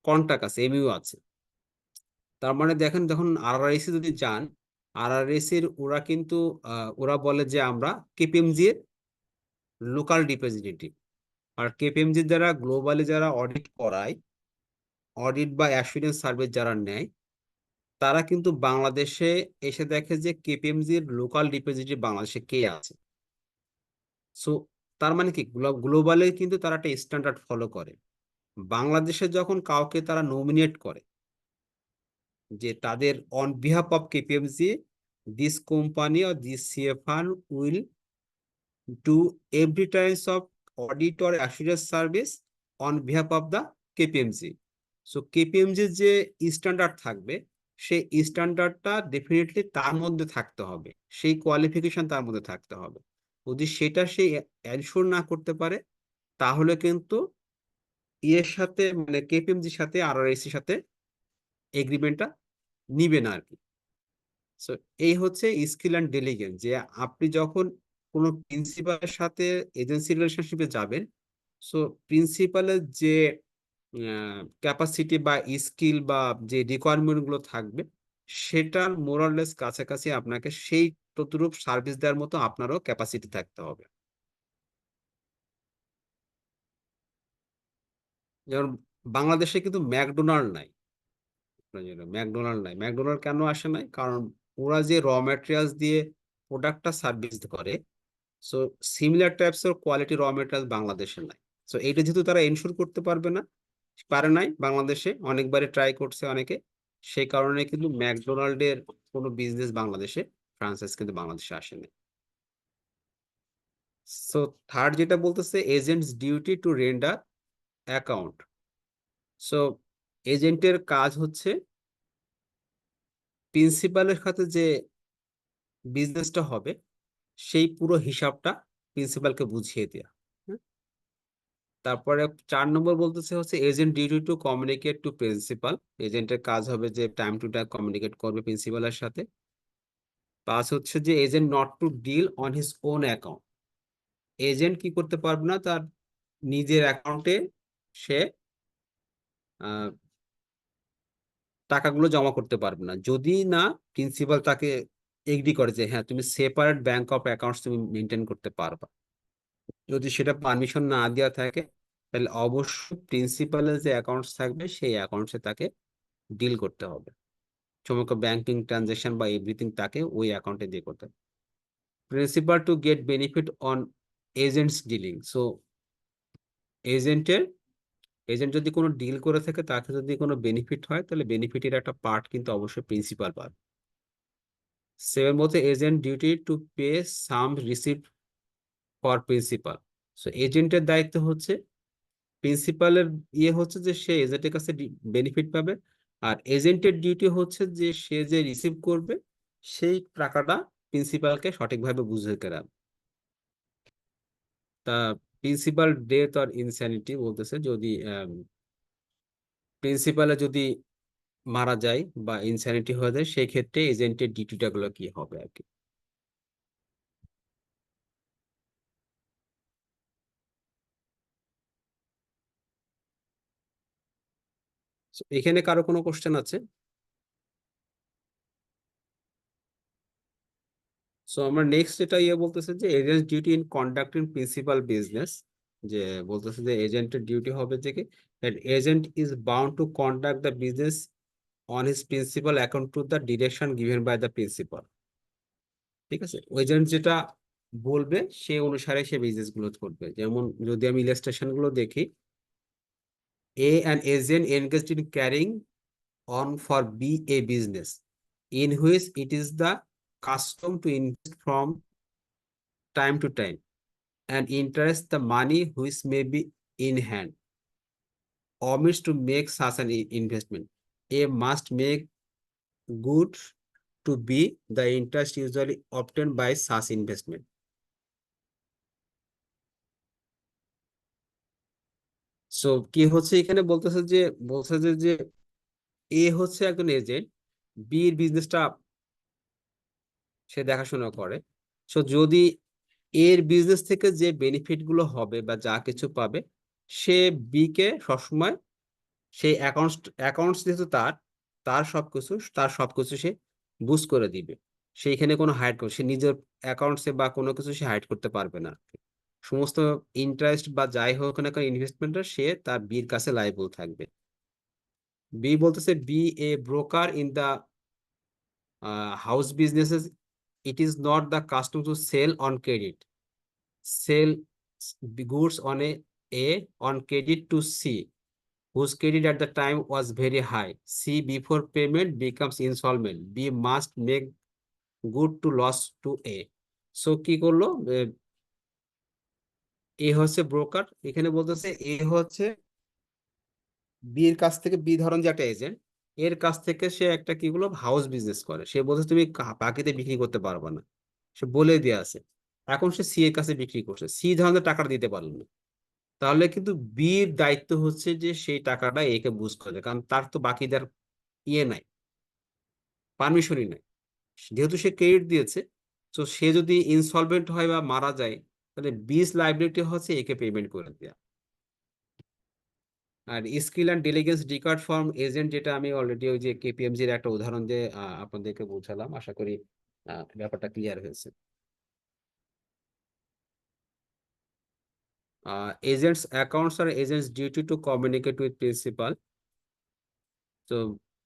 কন্ট্রাক্ট আছে, এমইউ আছে। তার মানে দেখেন, যখন আরআরআইসি যদি যান, আরআরআইসির ওরা কিন্তু ওরা বলে যে আমরা কেপিএমজি এর লোকাল রিপ্রেজেন্টেটিভ। আর কেপিএমজি যারা গ্লোবালি যারা অডিট করায়, অডিট বা অ্যাসুরেন্স সার্ভিস যারা নেয়, তারা কিন্তু বাংলাদেশে এসে দেখে যে কেপিএমজির লোকাল রিপ্রেজেন্টেটিভ বাংলাদেশে কে আছে। সো তার মানে কি গ্লোবালে কিন্তু তারা একটা স্ট্যান্ডার্ড ফলো করে। বাংলাদেশে যখন কাউকে তারা নমিনেট করে যে তাদের on behalf of KPMG this company or this CFR will do every types of audit or assurance service on behalf of the KPMG. So KPMG যে স্ট্যান্ডার্ড থাকবে সেই স্ট্যান্ডার্ডটা ডেফিনেটলি তার মধ্যে থাকতে হবে, সেই কোয়ালিফিকেশন তার মধ্যে থাকতে হবে। যদি সেটা সে এনশোর না করতে পারে তাহলে কিন্তু এর সাথে মানে কেপিএমজির সাথে RRSC এর সাথে এগ্রিমেন্টটা নিবে না আর কি। সো এই হচ্ছে স্কিল অ্যান্ড ডেলিগেন্স, যে আপনি যখন কোনো প্রিন্সিপালের সাথে এজেন্সি রিলেশনশিপে যাবেন, সো প্রিন্সিপালের যে ক্যাপাসিটি বা স্কিল বা যে রিকোয়ারমেন্ট গুলো থাকবে সেটার মোরাললেস কাছাকাছি আপনাকে সেই ততরূপ সার্ভিস দেওয়ার মতো আপনারও ক্যাপাসিটি থাকতে হবে। যেমন বাংলাদেশে কিন্তু ম্যাকডোনাল্ড নাই, ম্যাকডোনাল্ড কেন আসে নাই? কারণ ওরা যে র ম্যাটেরিয়ালস দিয়ে প্রোডাক্টটা সার্ভিস করে, so similar types of quality র ম্যাটেরিয়াল বাংলাদেশে নাই। সো এইটা যেহেতু তারা এনশোর করতে পারে নাই বাংলাদেশে, অনেকবারই ট্রাই করছে অনেকে, সেই কারণে কিন্তু ম্যাকডোনাল্ডের কোনো বিজনেস বাংলাদেশে ফ্রান্চাইজ কিন্তু বাংলাদেশে আসেনি। সো থার্ড যেটা বলতেছে agents duty to render account. So এজেন্টের কাজ হচ্ছে প্রিন্সিপালের সাথে যে বিজনেসটা হবে সেই পুরো হিসাবটা প্রিন্সিপালকে বুঝিয়ে দেওয়া। তারপরে 4 নম্বর বলতেছে হচ্ছে agent duty to communicate two principal. এজেন্টের কাজ হবে যে টাইম টু টাইম কমিউনিকেট করবে প্রিন্সিপালের সাথে। 5 হচ্ছে যে agent not to deal on his own account. Agent কি করতে পারবে না, তার নিজের অ্যাকাউন্টে সে টাকাগুলো জমা করতে পারবে না, যদি না প্রিন্সিপাল তাকে এগ্রি করে যে হ্যাঁ তুমি সেপারেট ব্যাংক অফ অ্যাকাউন্টস তুমি মেনটেন করতে পারবা। যদি সেটা পারমিশন না দেওয়া থাকে তাহলে অবশ্যই প্রিন্সিপালের যে অ্যাকাউন্টস থাকবে সেই অ্যাকাউন্টসে তাকে ডিল করতে হবে, সমগ্র ব্যাংকিং ট্রানজাকশন বা এভরিথিং তাকে ওই অ্যাকাউন্টে দিয়ে করতে হবে। Principal to get benefit on agents dealing. So agent যদি কোনো ডিল করে থাকে তাকে যদি কোনো বেনিফিট হয় তাহলে বেনিফিটের একটা পার্ট কিন্তু অবশ্যই প্রিন্সিপাল পাবে। 7 মধ্যে agent duty to pay some receipt for principal. So এজেন্টের দায়িত্ব হচ্ছে, প্রিন্সিপালের হচ্ছে যে সে এজেন্টের কাছে বেনিফিট পাবে, আর এজেন্টের ডিউটি হচ্ছে যে সে যে রিসিভ করবে সেই টাকাটা প্রিন্সিপালকে সঠিকভাবে বুঝে দেওয়া। তা প্রিন্সিপাল ডেথ আর ইনস্যানিটি বলতেছে, যদি প্রিন্সিপালে যদি মারা যায় বা ইনস্যানিটি হয়ে যায় সেই ক্ষেত্রে এজেন্টের ডিউটিটা গুলো কি হবে আর কি। So, এখানে কারো কোনো কোশ্চেন আছে? সো আমরা নেক্সট এটা বলতেছে যে agent duty in conducting principal business, যে বলতেছে যে এজেন্টের ডিউটি হবে যে কি agent is bound to conduct the business on his principal according to the direction given by the principal. ঠিক আছে, এজেন্ট যেটা বলবে সেই অনুসারে সে বিজনেস গুলো করবে। যেমন যদি আমি ইলাস্ট্রেশন গুলো দেখি, an agent engaged in carrying on for B a business in which it is the custom to invest from time to time and interest the money which may be in hand, omits to make such an investment. A must make good to be the interest usually obtained by such investment. So কি হচ্ছে এখানে বলতেছে যে এ হচ্ছে একজন agent, B এর বিজনেসটা সে দেখাশোনা করে। সো যদি এর বিজনেস থেকে যে বেনিফিট গুলো হবে বা যা কিছু পাবে সে বি কে সবসময় সেই অ্যাকাউন্টস যেহেতু তার সবকিছু সে বুঝ করে দিবে। সেইখানে কোনো হাইড করে সে নিজের অ্যাকাউন্টসে বা কোনো কিছু সে হাইড করতে পারবে না। সমস্ত ইন্টারেস্ট বা যাই হোক না কেন ইনভেস্টমেন্টটা সে তার বির কাছে লাইবল থাকবে। বি বলতেছে B a broker in the house businesses, it is not the custom to sell on credit, sell goods on a on credit to C whose credit at the time was very high. C, before payment becomes insolvent. B, must make good to loss to A. So কি করলো, এ হচ্ছে broker, এখানে বলতেছে এ হচ্ছে B এর কাছ থেকে, B ধরন যে একটা এজেন্ট, এর কাছ থেকে সে একটা কি বলবো হাউস বিজনেস করে, সে বলছে তুমি বাকিতে বিক্রি করতে পারবে না, সে বলে দিয়ে আছে। এখন সে সি এর কাছে বিক্রি করছে, সি ধরনের টাকাটা দিতে পারলো না, তাহলে কিন্তু বির দায়িত্ব হচ্ছে যে সেই টাকাটা একে বুঝ করে, কারণ তার তো বাকিদের ইয়ে নাই, পারমিশনই নাই, যেহেতু সে ক্রেডিট দিয়েছে। তো সে যদি ইনসলভেন্ট হয় বা মারা যায়, তাহলে বিস লাইবিলিটি হচ্ছে একে পেমেন্ট করে দেয়া। আর skill and diligence required from agent, যেটা আমি অলরেডি ওই যে কেপিএমজির একটা উদাহরণ দিয়ে আপনাদেরকে বোঝালাম, আশা করি ব্যাপারটা ক্লিয়ার হয়েছে। Agents accounts are agents duty to communicate with principal. So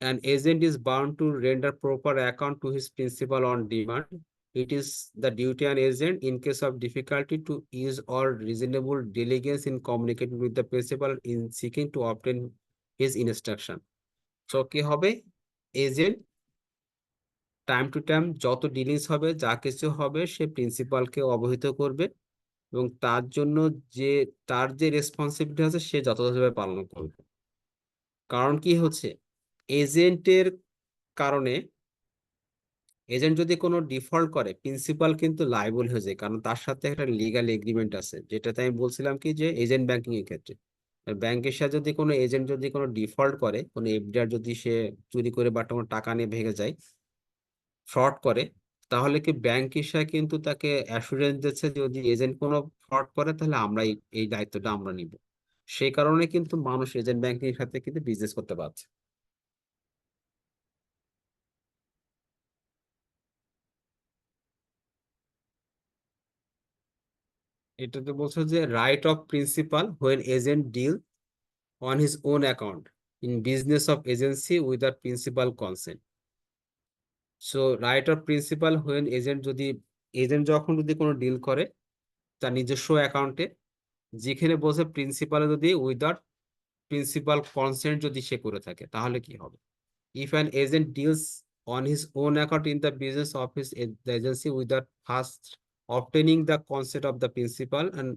an agent is bound to render proper account to his principal on demand. It is the duty an agent in case of difficulty to use or reasonable diligence in communicating with the principal in seeking to obtain his instruction. So কি হবে, agent time to time যত dealings হবে, যা কিছু হবে, সে প্রিন্সিপালকে অবহিত করবে এবং তার জন্য যে তার যে রেসপন্সিবিলিটি আছে সে যথাযথভাবে পালন করবে। কারণ কি হচ্ছে, এজেন্টের কারণে, এজেন্ট যদি কোনো ডিফল্ট করে, প্রিন্সিপাল কিন্তু লাইবল হয়ে যায়, কারণ তার সাথে একটা লিগাল এগ্রিমেন্ট আছে, যেটাতে আমি বলছিলাম কি যে এজেন্ট ব্যাংকিং এর ক্ষেত্রে ব্যাংকের সাথে যদি কোনো এজেন্ট যদি কোনো ডিফল্ট করে, কোনো এফডিআর যদি সে চুরি করে বা কোনো টাকা নিয়ে ভেঙে যায়, ফ্রড করে, তাহলে কি ব্যাংক হিসাবে কিন্তু তাকে অ্যাসুরেন্স দিচ্ছে যে যদি এজেন্ট কোনো ফ্রড করে তাহলে আমরা এই দায়িত্বটা আমরা নিব। সেই কারণে কিন্তু মানুষ এজেন্ট ব্যাংকিং এর সাথে কিন্তু বিজনেস করতে পারছে। এটাতে বলছে যে right of principal when agent deal on his own account in business of agency without principal consent. So right of principal when agent যখন যদি কোনো ডিল করে তার নিজস্ব অ্যাকাউন্টে, যেখানে বসে প্রিন্সিপাল যদি উইদাউট প্রিন্সিপাল কনসেন্ট যদি সে করে থাকে, তাহলে কি হবে? If an agent deals on his own account in the business of the agency without first obtaining the consent of the principal and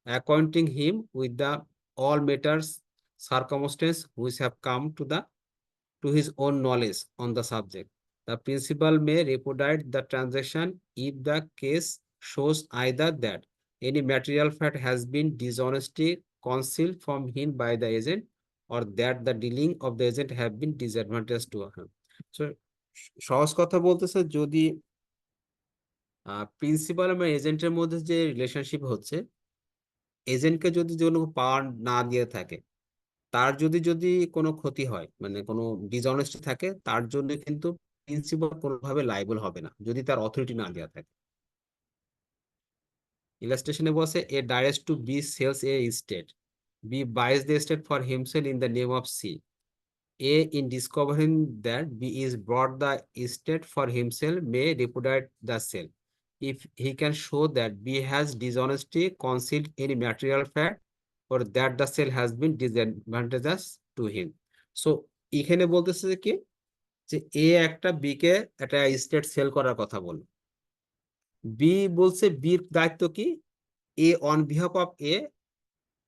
acquainting him with the all matters circumstances which have come to his own knowledge on the subject, the principal may repudiate the transaction if the case shows either that any material fact has been dishonestly concealed from him by the agent or that the dealing of the agent have been disadvantageous to him. So সহজ কথা বলতেছে, যদি principal এবং এজেন্টের মধ্যে যে relationship হচ্ছে, এজেন্টকে যদি কোনো পাওয়ার না দিয়ে থাকে, তার যদি কোনো ক্ষতি হয়, মানে কোনো ডিসঅনেস্টি থাকে, তার জন্য কিন্তু প্রিন্সিপাল কোনোভাবে লাইবল হবে না যদি তার অথরিটি না দেওয়া থাকে। ইলাস্ট্রেশনে বসে A direct to B sells estate, B buys the estate for himself in the name of C. A, in discovering that B is bought the estate for himself, may repudiate the sale if he can show that B has dishonestly concealed any material fact or that the sale has been disadvantageous to him. So এখানে বলতেছে কি যে এ একটা B কে একটা state sell করার কথা বলল, B বলছে বির দায়িত্ব কি, এ অন বিহাফ অফ এ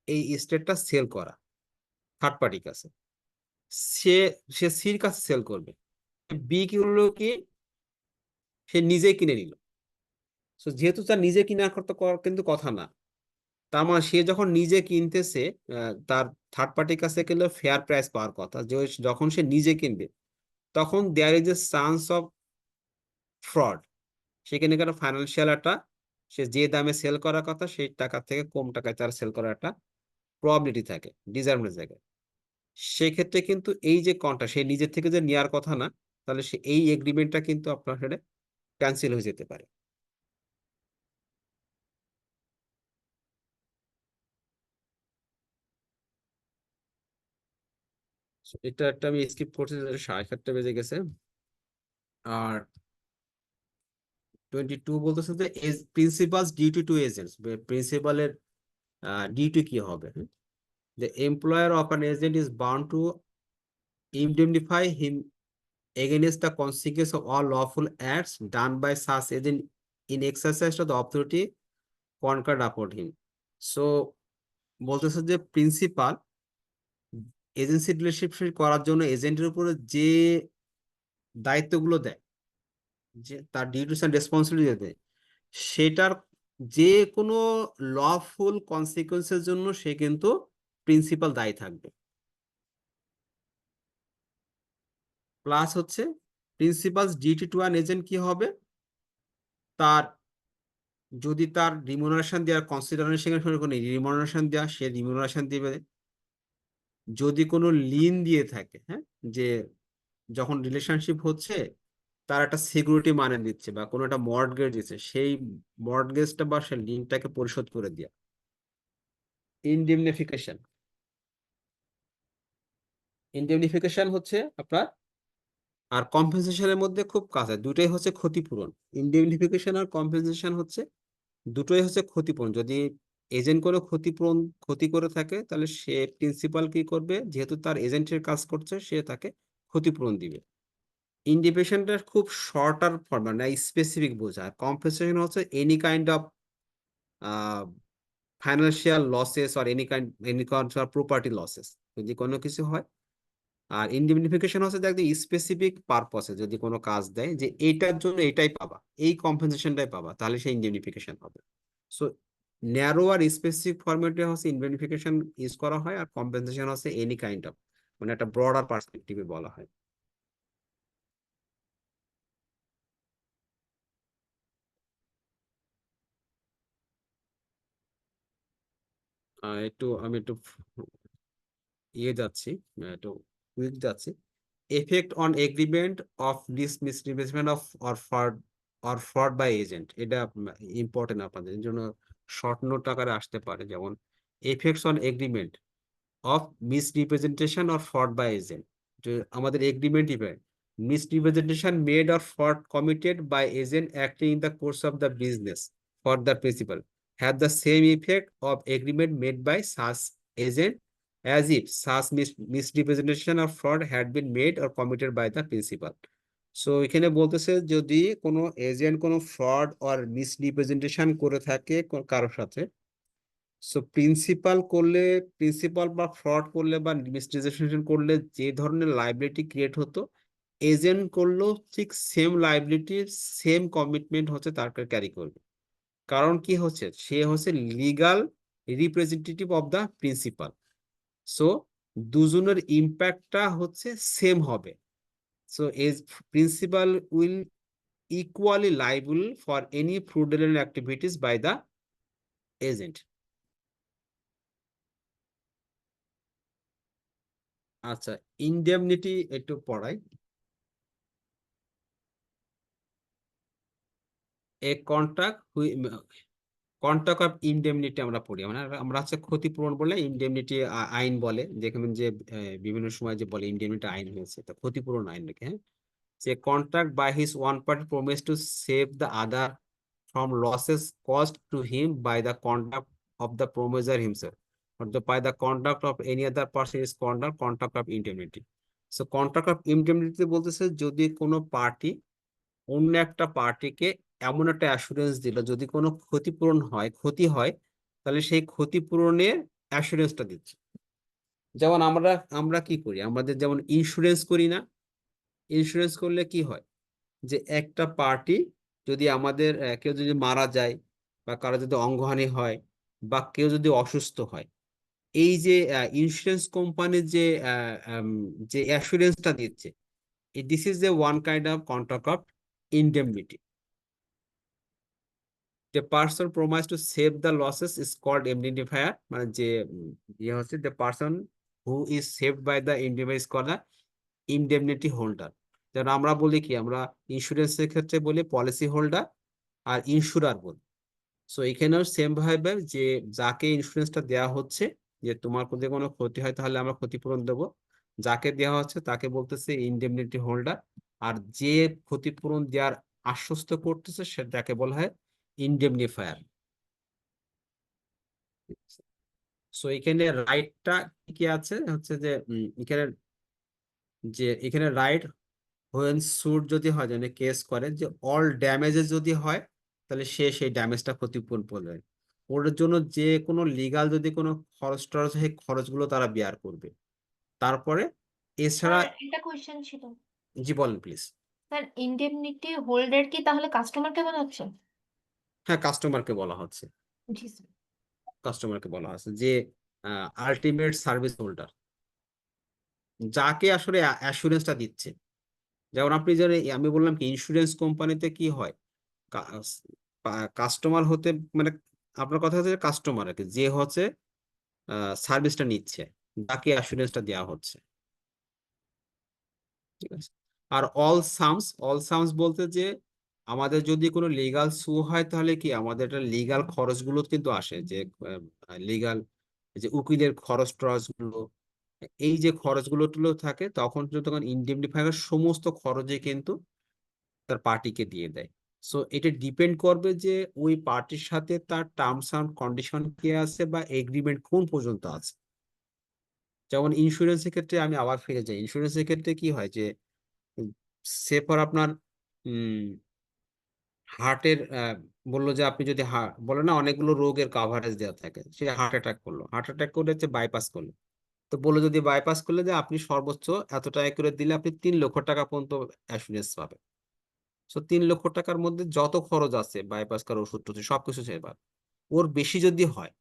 এই স্টেটটা সেল করা থার্ড পার্টির কাছে, সে সে সির কাছে সেল করবে। বি কি হলো কি, সে নিজেই কিনে নিল। তো যেহেতু তার নিজে কেনার কিন্তু কথা না, তার মানে সে যখন নিজে কিনতেছে, তার থার্ড পার্টির কাছে গেলে ফেয়ার প্রাইস পাওয়ার কথা, যে যখন সে নিজে কিনবে তখন there is a chance of fraud, সেখানে একটা ফাইন্যান্সিয়াল একটা, সে যে দামে সেল করার কথা সেই টাকা থেকে কম টাকায় তার সেল করার একটা প্রবাবিলিটি থাকে, ডিসঅ্যাডভান্টেজ থাকে। সেক্ষেত্রে কিন্তু এই যে কন্ট্রাক্ট সে নিজের থেকে যে নেওয়ার কথা না, তাহলে সে এই এগ্রিমেন্টটা কিন্তু আপনার সাথে ক্যান্সেল হয়ে যেতে পারে। এটা একটা আমি স্কিপ করছি, 7:30 বেজে গেছে। আর 22 বলতেছে যে প্রিন্সিপালস ডিউটি টু এজেন্টস, প্রিন্সিপালের ডিউটি কি হবে, the employer of an agent is bound to indemnify him against the consequence of all lawful acts done by such agent in exercise of the authority conferred upon him. So বলতেছে যে principal agency dealership করার জন্য এজেন্টের উপরে যে দায়িত্বগুলো দেয়, যে তার ডিউটিস এন্ড রেসপন্সিবিলিটি দেয়, সেটার যে কোনো লফুল কনসিকুয়েন্সের জন্য সে কিন্তু প্রিন্সিপাল দায়ী থাকবে। প্লাস হচ্ছে principles duty to an agent কি হবে, তার যদি তার রিমুনারেশন দেওয়ার কনসিডারেশন কোনো রিমুনারেশন দেওয়া, সে রিমুনারেশন দিবে। যদি কোনো লিন দিয়ে থাকে, হ্যাঁ, যে যখন রিলেশনশিপ হচ্ছে তার একটা সিকিউরিটি মানে দিচ্ছে বা কোনো একটা মর্টগেজ দিচ্ছে, সেই মর্টগেজটা বা সেই লিনটাকে পরিশোধ করে দেওয়া। ইনডেমনিফিকেশন, ইনডেমনিফিকেশন হচ্ছে আপনার আর কম্পেনসেশনের মধ্যে খুব কাছে, দুটোই হচ্ছে ক্ষতিপূরণ। ইনডেমনিফিকেশন আর কম্পেনসেশন হচ্ছে দুটোই হচ্ছে ক্ষতিপূরণ। যদি এজেন্ট কোনো ক্ষতি করে থাকে, তাহলে সে প্রিন্সিপাল কি করবে, যেহেতু তার এজেন্টের কাজ করছে, সে তাকে ক্ষতিপূরণ দিবে। ইনডিপেন্ডেন্টের খুব শর্টার ফর্ম, মানে স্পেসিফিক বোঝায়। কম্পেনসেশন হচ্ছে any kind of financial losses or any kind of property losses, যদি কোনো কিছু হয়। আর ইনডিমনিফিকেশন হচ্ছে একদম স্পেসিফিক পারপসে যদি কোনো কাজ দেয় যে এইটার জন্য এটাই পাবা, এই কম্পেনসেশনটাই পাবা, তাহলে সেই ইনডিমনিফিকেশন হবে। সো ন্যারো আর স্পেসিফিক ফরম্যাটে হচ্ছে ইনডিমনিফিকেশন ইউজ করা হয়, আর কম্পেনসেশন হচ্ছে এনি কাইন্ড অফ, মানে একটা ব্রডার পার্সপেক্টিভে বলা হয়। আমি একটু যাচ্ছি, একটু কুইক যাচ্ছি। Effect on agreement of misrepresentation of or fraud by agent, এটা ইম্পর্টেন্ট আপনাদের জন্য, শর্ট নোট আকারে আসতে পারে। যেমন effects on agreement of misrepresentation or fraud by agent, আমাদের agreement event misrepresentation made or fraud committed by agent acting in the course of the business for the principal have the same effect of agreement made by such agent as if such misrepresentation or fraud had been made or committed by the principal. So এখানে বলতেছে যদি কোনো agent কোনো fraud or misrepresentation করে থাকে কারোর সাথে, so principal বা ফ্রড করলে বা মিসরিপ্রেজেন্টেশন করলে যে ধরনের লাইবিলিটি ক্রিয়েট হতো, এজেন্ট করলেও ঠিক সেম লাইবিলিটি, সেম কমিটমেন্ট হচ্ছে তার ক্যারি করবে। কারণ কি হচ্ছে, সে হচ্ছে legal representative of the principal. So দুজনের ইম্প্যাক্টটা হচ্ছে সেম হবে। So as principal will equally liable for any fraudulent activities by the agent. আচ্ছা, ইনডেমনিটি একটু পড়াই। এ কন্ট্রাক্ট অফ ইনডেমনিটি আমরা পড়ি, মানে আমরা হচ্ছে ক্ষতিপূরণ বলে ইনডেমনিটি আইন বলে, যেখানে যে বিভিন্ন সময় যে বলে ইনডেমনিটি আইন হয়েছে, তা ক্ষতিপূরণ আইন নাকি, হ্যাঁ। যে contract by his one party promise to save the other from losses caused to him by the conduct of the promiser himself or by the conduct of any other person is contract of indemnity. So contract of indemnity বলতেছে যদি কোনো party অন্য একটা পার্টিকে এমন একটা assurance দিল, যদি কোনো ক্ষতি হয়, তাহলে সেই ক্ষতিপূরণের অ্যাসুরেন্সটা দিচ্ছে। যেমন আমরা কি করি, আমাদের যেমন ইন্স্যুরেন্স করি না, ইন্স্যুরেন্স করলে কি হয়, যে একটা পার্টি যদি আমাদের কেউ যদি মারা যায় বা কারো যদি অঙ্গহানি হয় বা কেউ যদি অসুস্থ হয়, এই যে ইন্স্যুরেন্স কোম্পানির যে অ্যাসুরেন্সটা দিচ্ছে, this is a one kind of contract of indemnity. The person promised to save the losses is called indemnifier, মানে যে ইয়ে হচ্ছে the person who is saved by the indemnity is called a indemnity holder. যেমন আমরা বলি কি, আমরা ইন্স্যুরেন্সের ক্ষেত্রে বলি পলিসি হোল্ডার আর ইন্স্যুরার বলি। সো এখানেও সেম ভাবে যে যাকে ইন্স্যুরেন্সটা দেওয়া হচ্ছে, যে তোমার যদি কোনো ক্ষতি হয় তাহলে আমরা ক্ষতিপূরণ দেবো, যাকে দেওয়া হচ্ছে তাকে বলতেছে ইনডেমনিটি হোল্ডার, আর যে ক্ষতিপূরণ দেওয়ার আশ্বস্ত করতেছে সেটাকে বলা হয় ইনডেমনিফায়ার। সো এখানে রাইটটা কি আছে হচ্ছে যে এখানে রাইট হোয়েন সুট যদি হয়, যেন কেস করে যে অল ড্যামেজেস যদি হয়, তাহলে সে সেই ড্যামেজটা ক্ষতিপূরণ করবে। ওর জন্য যে কোনো লিগাল যদি কোনো খরচ টরচ হয়, খরচগুলো তারা বেয়ার করবে। তারপরে এছাড়া স্যার একটা কোয়েশ্চেন ছিল। জি বলেন প্লিজ। স্যার ইন্ডেমনিটি হোল্ডার কি তাহলে কাস্টমারকে বানাচ্ছে? হ্যাঁ, কাস্টমারকে বলা হচ্ছে, জি স্যার। কাস্টমারকে বলা হচ্ছে যে আলটিমেট সার্ভিস হোল্ডার, যাকে আসলে অ্যাসুরেন্সটা দিচ্ছে। যেমন আপনি জানেন, আমি বললাম কি ইন্স্যুরেন্স কোম্পানিতে কি হয়, কাস্টমার হতে মানে আপনার কথা হচ্ছে কাস্টমার আর কি, যে হচ্ছে সার্ভিসটা নিচ্ছে, যাকে অ্যাসুরেন্সটা দেওয়া হচ্ছে। ঠিক আছে। আর অল সামস বলতে যে আমাদের যদি কোনো লিগাল সু হয়, তাহলে কি আমাদের একটা লিগাল খরচগুলো কিন্তু আসে, যে লিগাল যে উকিলের খরচ টরচ গুলো, এই যে খরচগুলো টুলো থাকে, তখন ইন্ডেমনিফায়ার সমস্ত খরচে কিন্তু তার পার্টিকে দিয়ে দেয়। সো এটা ডিপেন্ড করবে যে ওই পার্টির সাথে তার টার্মস অ্যান্ড কন্ডিশন কি আছে বা এগ্রিমেন্ট কোন পর্যন্ত আছে। যেমন ইন্স্যুরেন্সের ক্ষেত্রে আমি আবার ফিরে যাই, ইন্স্যুরেন্সের ক্ষেত্রে কি হয় যে সে পর আপনার হার্টের বললো যে আপনি যদি বলে না অনেকগুলো রোগের কাভারেজ দেওয়া থাকে, সে হার্ট অ্যাটাক করলো, হার্ট অ্যাটাক করে হচ্ছে বাইপাস করলো, তো বললো যদি বাইপাস করলে যে আপনি সর্বোচ্চ এত টাকা করে দিলে আপনি 3 লক্ষ টাকা পর্যন্ত অ্যাসুরেন্স পাবেন। সো 3 লক্ষ টাকার মধ্যে যত খরচ আছে, বাইপাস করার ওষুধ টষুধ সবকিছু সে পাবে। ওর বেশি যদি হয়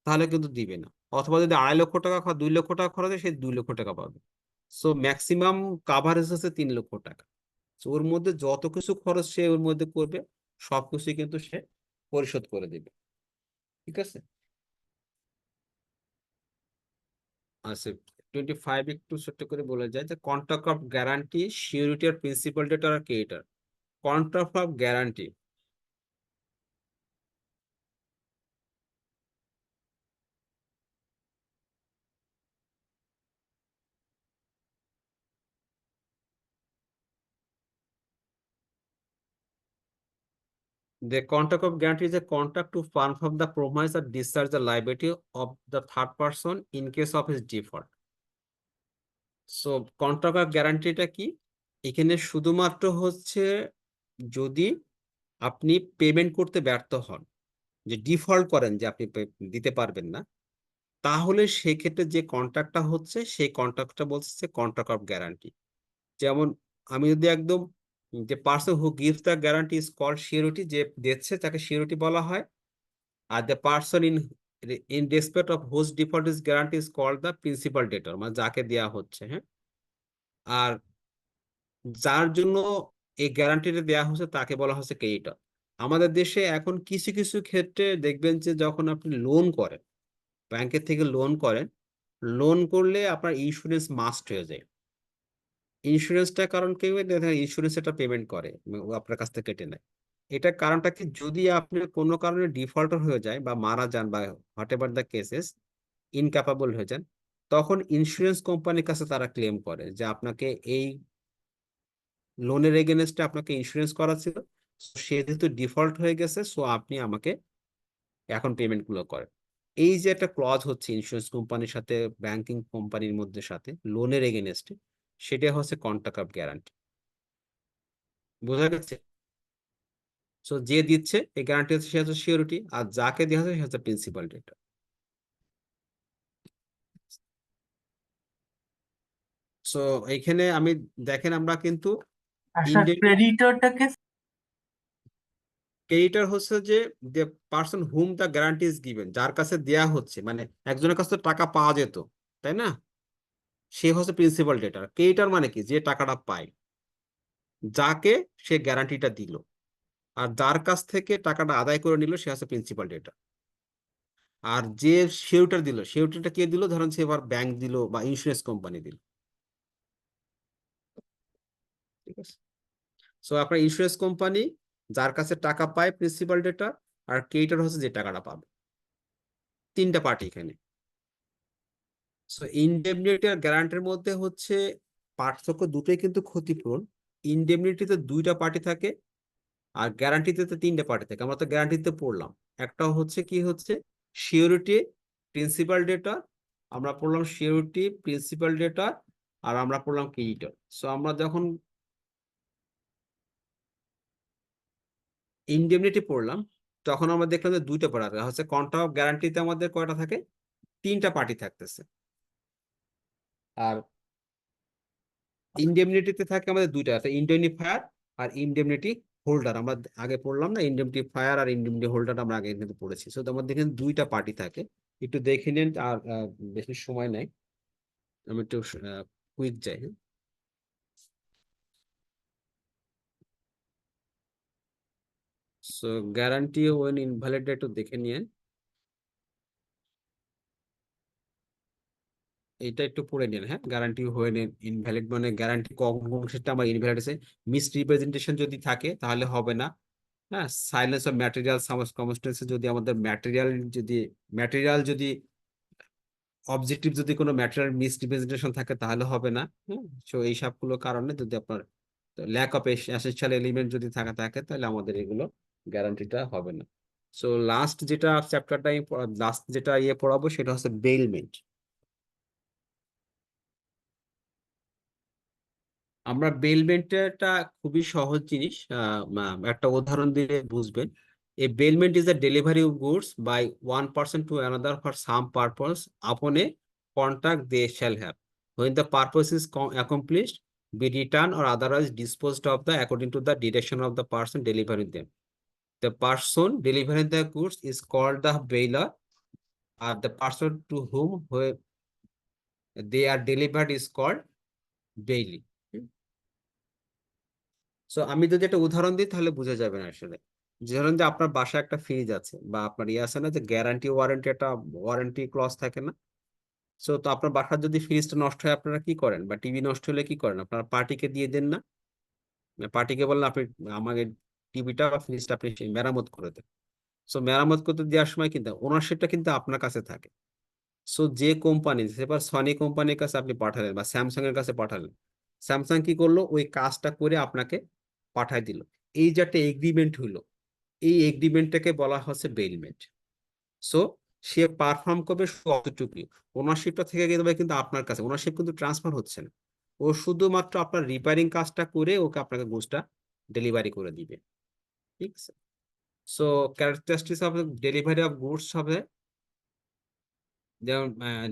তাহলে কিন্তু দিবে না, অথবা যদি 2.5 লক্ষ টাকা 2 লক্ষ টাকা খরচ হয়, সে 2 লক্ষ টাকা পাবে। সো ম্যাক্সিমাম কাভারেজ হচ্ছে 3 লক্ষ টাকা। তো ওর মধ্যে যত কিছু খরচ সে ওর মধ্যে করবে, সবকিছুই কিন্তু সে পরিশোধ করে দেবে। ঠিক আছে। আচ্ছা, 25 একটু ছোট্ট করে বলে যায় যে কন্ট্রাক্ট অফ গ্যারান্টি, সিউরিটি আর প্রিন্সিপাল ডেটার আর creditor. Contract of guarantee, the contract of guarantee is a contract to perform the promise or discharge the liability of the third person in case of his default. So contract of গ্যারান্টিটা কি, এখানে শুধুমাত্র হচ্ছে যদি আপনি payment করতে ব্যর্থ হন, যে ডিফল্ট করেন, যে আপনি দিতে পারবেন না, তাহলে সেক্ষেত্রে যে কন্ট্রাক্টটা হচ্ছে সেই কন্ট্রাক্টটা বলছে কন্ট্রাক্ট অফ গ্যারান্টি। যেমন আমি যদি একদম যে person who gives the guarantee is called surety, যে দিচ্ছে তাকে সিউরিটি বলা হয়। আর the person in respect of whose default is guarantee is called the principal debtor, মানে যাকে দেওয়া হচ্ছে। হ্যাঁ, আর যার জন্য এই গ্যারান্টিটা দেওয়া হচ্ছে তাকে বলা হচ্ছে ক্রেডিটর। আমাদের দেশে এখন কিছু কিছু ক্ষেত্রে দেখবেন যে যখন আপনি লোন করেন, ব্যাংকের থেকে লোন করেন, লোন করলে আপনার ইন্স্যুরেন্স মাস্ট হয়ে যায়। ইন্স্যুরেন্সটা কারণ কি, ইন্স্যুরেন্স এটা পেমেন্ট করে, ও আপনার কাছ থেকে কেটে নেয়। এটার কারণটা কি, যদি আপনি কোনো কারণে ডিফল্টার হয়ে যায় বা মারা যান বা হোয়াট এভার দ্য কেসেস, ইনক্যাপাবল হয়ে যান, তখন ইন্স্যুরেন্স কোম্পানির কাছে তারা ক্লেম করে যে আপনাকে এই লোনের এগেনস্টে আপনাকে ইন্স্যুরেন্স করা ছিল, সে যেহেতু ডিফল্ট হয়ে গেছে, সো আপনি আমাকে এখন পেমেন্ট গুলো করেন। এই যে একটা ক্লজ হচ্ছে ইন্স্যুরেন্স কোম্পানির সাথে ব্যাংকিং কোম্পানির মধ্যে সাথে লোনের এগেনস্টে, সেটা হচ্ছে কন্ট্রাক্ট অফ গ্যারান্টি। বোঝা গেছে? সো যে দিচ্ছে এই গ্যারান্টি হচ্ছে সে হচ্ছে সিওরিটি, আর যাকে দেওয়া হচ্ছে সে হচ্ছে প্রিন্সিপাল ডেটা। সো এইখানে আমি দেখেন আমরা কিন্তু আর স্যার ক্রেডিটরটাকে ক্রেডিটর হচ্ছে যে the person hmm the guarantee is given, যার কাছে দেয়া হচ্ছে, মানে একজনের কাছে তো টাকা পাওয়া যেত, তাই না? সে হচ্ছে প্রিন্সিপাল ডেটার। ক্রেডিটর মানে কি, যে টাকাটা পায়, যাকে সে গ্যারান্টিটা দিল, আর যার কাছ থেকে টাকাটা আদায় করে নিল সে হচ্ছে প্রিন্সিপাল ডেটা। আর যে শেয়ারটা দিল, শেয়ারটা কে দিল, ধরেন সে এবার ব্যাংক দিল বা ইন্স্যুরেন্স কোম্পানি দিল। ঠিক আছে। সো আপনার ইন্স্যুরেন্স কোম্পানি যার কাছে টাকা পায় প্রিন্সিপাল ডেটা, আর ক্রেডিটর হচ্ছে যে টাকাটা পাবে। তিনটা পার্টি এখানে। সো ইনডেমনিটি আর গ্যারান্টির মধ্যে হচ্ছে পার্থক্য, দুটোই কিন্তু ক্ষতিপূরণ। ইনডেমনিটিতে 2টা পার্টি থাকে, আর গ্যারান্টিতে তো 3টে পার্টি থাকে। আমরা তো গ্যারান্টিতে পড়লাম। একটা হচ্ছে কি হচ্ছে সিওরিটি প্রিন্সিপাল ডেটর, আমরা পড়লাম সিওরিটি, প্রিন্সিপাল ডেটর, আর আমরা পড়লাম ক্রেডিটর। সো আমরা যখন ইনডেমনিটি পড়লাম তখন আমরা দেখলাম যে দুইটা পার্ট হচ্ছে কন্ট্রাক্ট অফ গ্যারান্টিতে আমাদের কয়টা থাকে, 3টা পার্টি থাকতেছে, আর ইনডেমনিটিতে থাকে আমাদের দুইটা, অর্থাৎ ইন্ডেমনিফায়ার আর ইনডেমনিটি হোল্ডার। আমরা আগে পড়লাম না, ইনডেমনিফায়ার আর ইনডেমনিটি হোল্ডার আমরা আগে কিন্তু পড়েছি। সো আমাদের দেখেন দুইটা পার্টি থাকে, একটু দেখে নেন, আর বেশি সময় নাই, আমি একটু কুইক যাই। হ্যাঁ, সো গ্যারান্টি ওয়েন ইনভ্যালিড একটু দেখে নিয়ে, এটা একটু পড়ে নিন। হ্যাঁ, গ্যারান্টি হোয়েন ইনভ্যালিড মানে গ্যারান্টি কোন ক্ষেত্রে আমার ইনভ্যালিড আছে, মিস রিপ্রেজেন্টেশন যদি থাকে তাহলে হবে না। হ্যাঁ, সাইলেন্স অফ ম্যাটেরিয়াল সার্কামস্টেন্সে যদি আমাদের ম্যাটেরিয়াল যদি অবজেক্টিভ যদি কোনো ম্যাটেরিয়াল মিস রিপ্রেজেন্টেশন থাকে তাহলে হবে না। হ্যাঁ, সো এই সবগুলো কারণে যদি আপনার ল্যাক অফ এসেনশিয়াল এলিমেন্ট যদি থাকে তাহলে আমাদের এগুলো গ্যারান্টিটা হবে না। সো লাস্ট যেটা চ্যাপ্টারটা লাস্ট যেটা পড়াবো সেটা হচ্ছে বেইলমেন্ট। আমরা বেলমেন্টটা খুবই সহজ জিনিস, একটা উদাহরণ দিয়ে বুঝবেন। A bailment is the delivery of goods by one person to another for some purpose upon a contract they shall have, when the purpose is accomplished, be returned or otherwise disposed of the according to the direction of the person delivering them. The person delivering the goods is called the bailer, or the person to whom they are delivered is called bailee. So আমি যদি একটা উদাহরণ দিই তাহলে বোঝা যাবে না আসলে। ধরুন যে আপনার বাসায় একটা ফ্রিজ আছে, বা আপনার ইয়ে আছে না যে গ্যারান্টি ওয়ারেন্টি, একটা ওয়ারেন্টি ক্লজ থাকে না। সো তো আপনার বাসার যদি ফ্রিজটা নষ্ট হয় আপনারা কি করেন, বা টিভি নষ্ট হলে কি করেন, আপনারা পার্টিকে দিয়ে দেন না? পার্টিকে বললেন আপনি আমাকে টিভিটা বা ফ্রিজটা আপনি মেরামত করে দেন। সো মেরামত করতে দেওয়ার সময় কিন্তু ওনারশিপটা কিন্তু আপনার কাছে থাকে। সো যে কোম্পানি, সেবার সনি কোম্পানির কাছে আপনি পাঠালেন বা স্যামসাং এর কাছে পাঠালেন, স্যামসাং কি করলো, ওই কাজটা করে আপনাকে পাঠায় দিল। এই যে একটা এগ্রিমেন্ট হইলো, এই এগ্রিমেন্টটাকে বলা হচ্ছে বেইলমেন্ট। সো সে পারফর্ম করবে শুধু অতটুকুই, ওনারশিপটা থেকে যাবে কিন্তু আপনার কাছে, ওনারশিপ কিন্তু ট্রান্সফার হচ্ছে না। ও শুধুমাত্র আপনার রিপেয়ারিং কাজটা করে ওকে আপনাকে গুডসটা ডেলিভারি করে দিবে। ঠিক আছে, so characteristics of delivery of goods হবে যেমন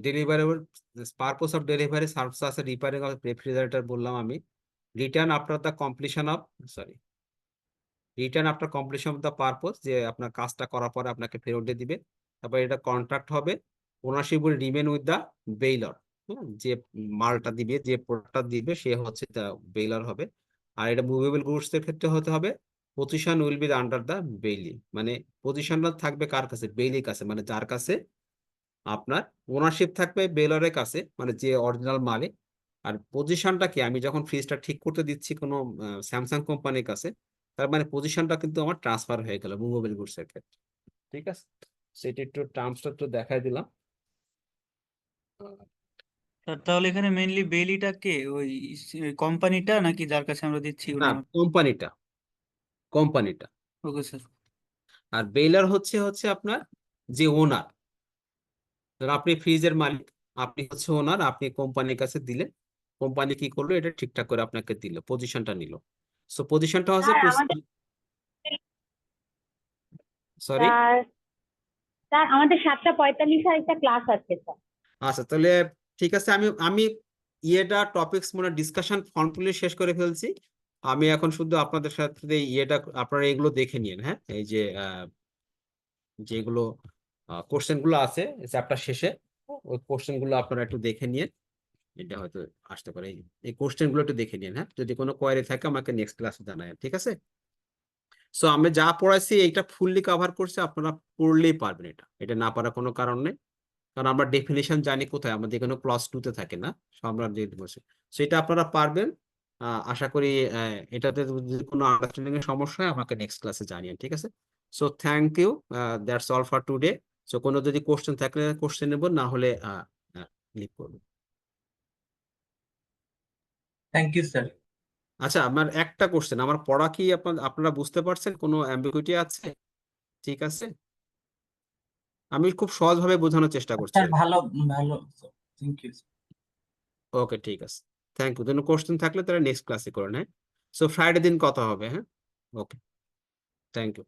delivery, purpose of delivery service আছে, রিপেয়ারিং অফ রেফ্রিজারেটর বললাম আমি, return after the completion of return after completion of the purpose, যে আপনার কাজটা করার পরে আপনাকে ফেরত দিয়ে দিবে। তারপর এটা কন্ট্রাক্ট হবে, ownership will remain with the bailor, যে মালটা দিবে, যে প্রোডাক্টটা দিবে সে হচ্ছে দ্য বেইলর হবে। আর এটা মুভেবল গুডস এর ক্ষেত্রে হতে হবে position will be under the Bailey, মানে পজিশনটা থাকবে কার কাছে, বেইলির কাছে, মানে যার কাছে আপনার ওনারশিপ থাকবে বেইলরের কাছে, মানে যে অরিজিনাল মালিক। আর পজিশনটা কি, আমি যখন ফ্রিজটা ঠিক করতে দিচ্ছি কোনো স্যামসাং কোম্পানির কাছে, তার মানে পজিশনটা কিন্তু আমার ট্রান্সফার হয়ে গেল মুভেবল গুডস এর ক্ষেত্রে। ঠিক আছে, সেটা একটু টার্মসটা একটু দেখাই দিলাম। তাহলে এখানে মেইনলি বেইলিটা কে, ওই কোম্পানিটা নাকি যার কাছে আমরা দিচ্ছি না, ওনার? কোম্পানিটা। Okay sir. আর বেইলার হচ্ছে হচ্ছে আপনার যে ওনার, ধর আপনি ফ্রিজের মালিক, আপনি হচ্ছে ওনার, আপনি কোম্পানির কাছে দিলে, কোম্পানি কি করলো, এটা ঠিকঠাক করে আপনাকে দিল, পজিশনটা নিল। সো পজিশনটা হচ্ছে স্যার আমাদের সরি। স্যার স্যার আমাদের 7:45 একটা ক্লাস আছে স্যার। আচ্ছা, তাহলে ঠিক আছে, আমি আমি ইয়েটা টপিকস মানে ডিসকাশন ফর্মগুলি শেষ করে ফেলছি। আমি এখন শুধু আপনাদের সাথে ইয়েটা আপনারা এগুলো দেখে নিন। হ্যাঁ, এই যে যেগুলো কোশ্চেন গুলো আছে চ্যাপ্টার শেষে, ওই কোশ্চেন গুলো আপনারা একটু দেখে নিন। এটা হয়তো আসতে পারে, এই কোশ্চেন গুলো একটু দেখে নিন। হ্যাঁ, যদি কোনো কোয়ারি থাকে আমাকে নেক্সট ক্লাসে জানায়, ঠিক আছে? সো আমি যা পড়াইছি এইটা ফুললি কভার করছে, আপনারা পড়লেই পারবেন। এটা এটা না পারার কোনো কারণ নেই, কারণ আমরা ডেফিনেশন জানি কোথায়, আমাদের কোনো ক্লাস 2-তে থাকে না, সো আমরা যেতে বসে সেটা আপনারা পারবেন। আশা করি এটাতে যদি কোনো আন্ডারস্ট্যান্ডিং এর সমস্যা হয় আমাকে নেক্সট ক্লাসে জানিয়ে, ঠিক আছে? So thank you, that's all for today. So কোনো যদি কোশ্চেন থাকলে কোশ্চেন নেব, না হলে লিভ করবো। Thank you sir. আচ্ছা, আমার একটা কোশ্চেন, আমার পড়া কি আপনারা বুঝতে পারছেন, কোনো অ্যাম্বিগুইটি আছে? ঠিক আছে। আমি খুব সহজভাবে বোঝানোর চেষ্টা করছি স্যার আর কি। ভালো ভালো থ্যাংক ইউ ওকে, ঠিক আছে, থ্যাংক ইউ। কোনো কোশ্চেন থাকলে তাহলে নেক্সট ক্লাসে করেন, হ্যাঁ। সো ফ্রাইডে দিন কথা হবে, হ্যাঁ। ওকে, থ্যাংক ইউ।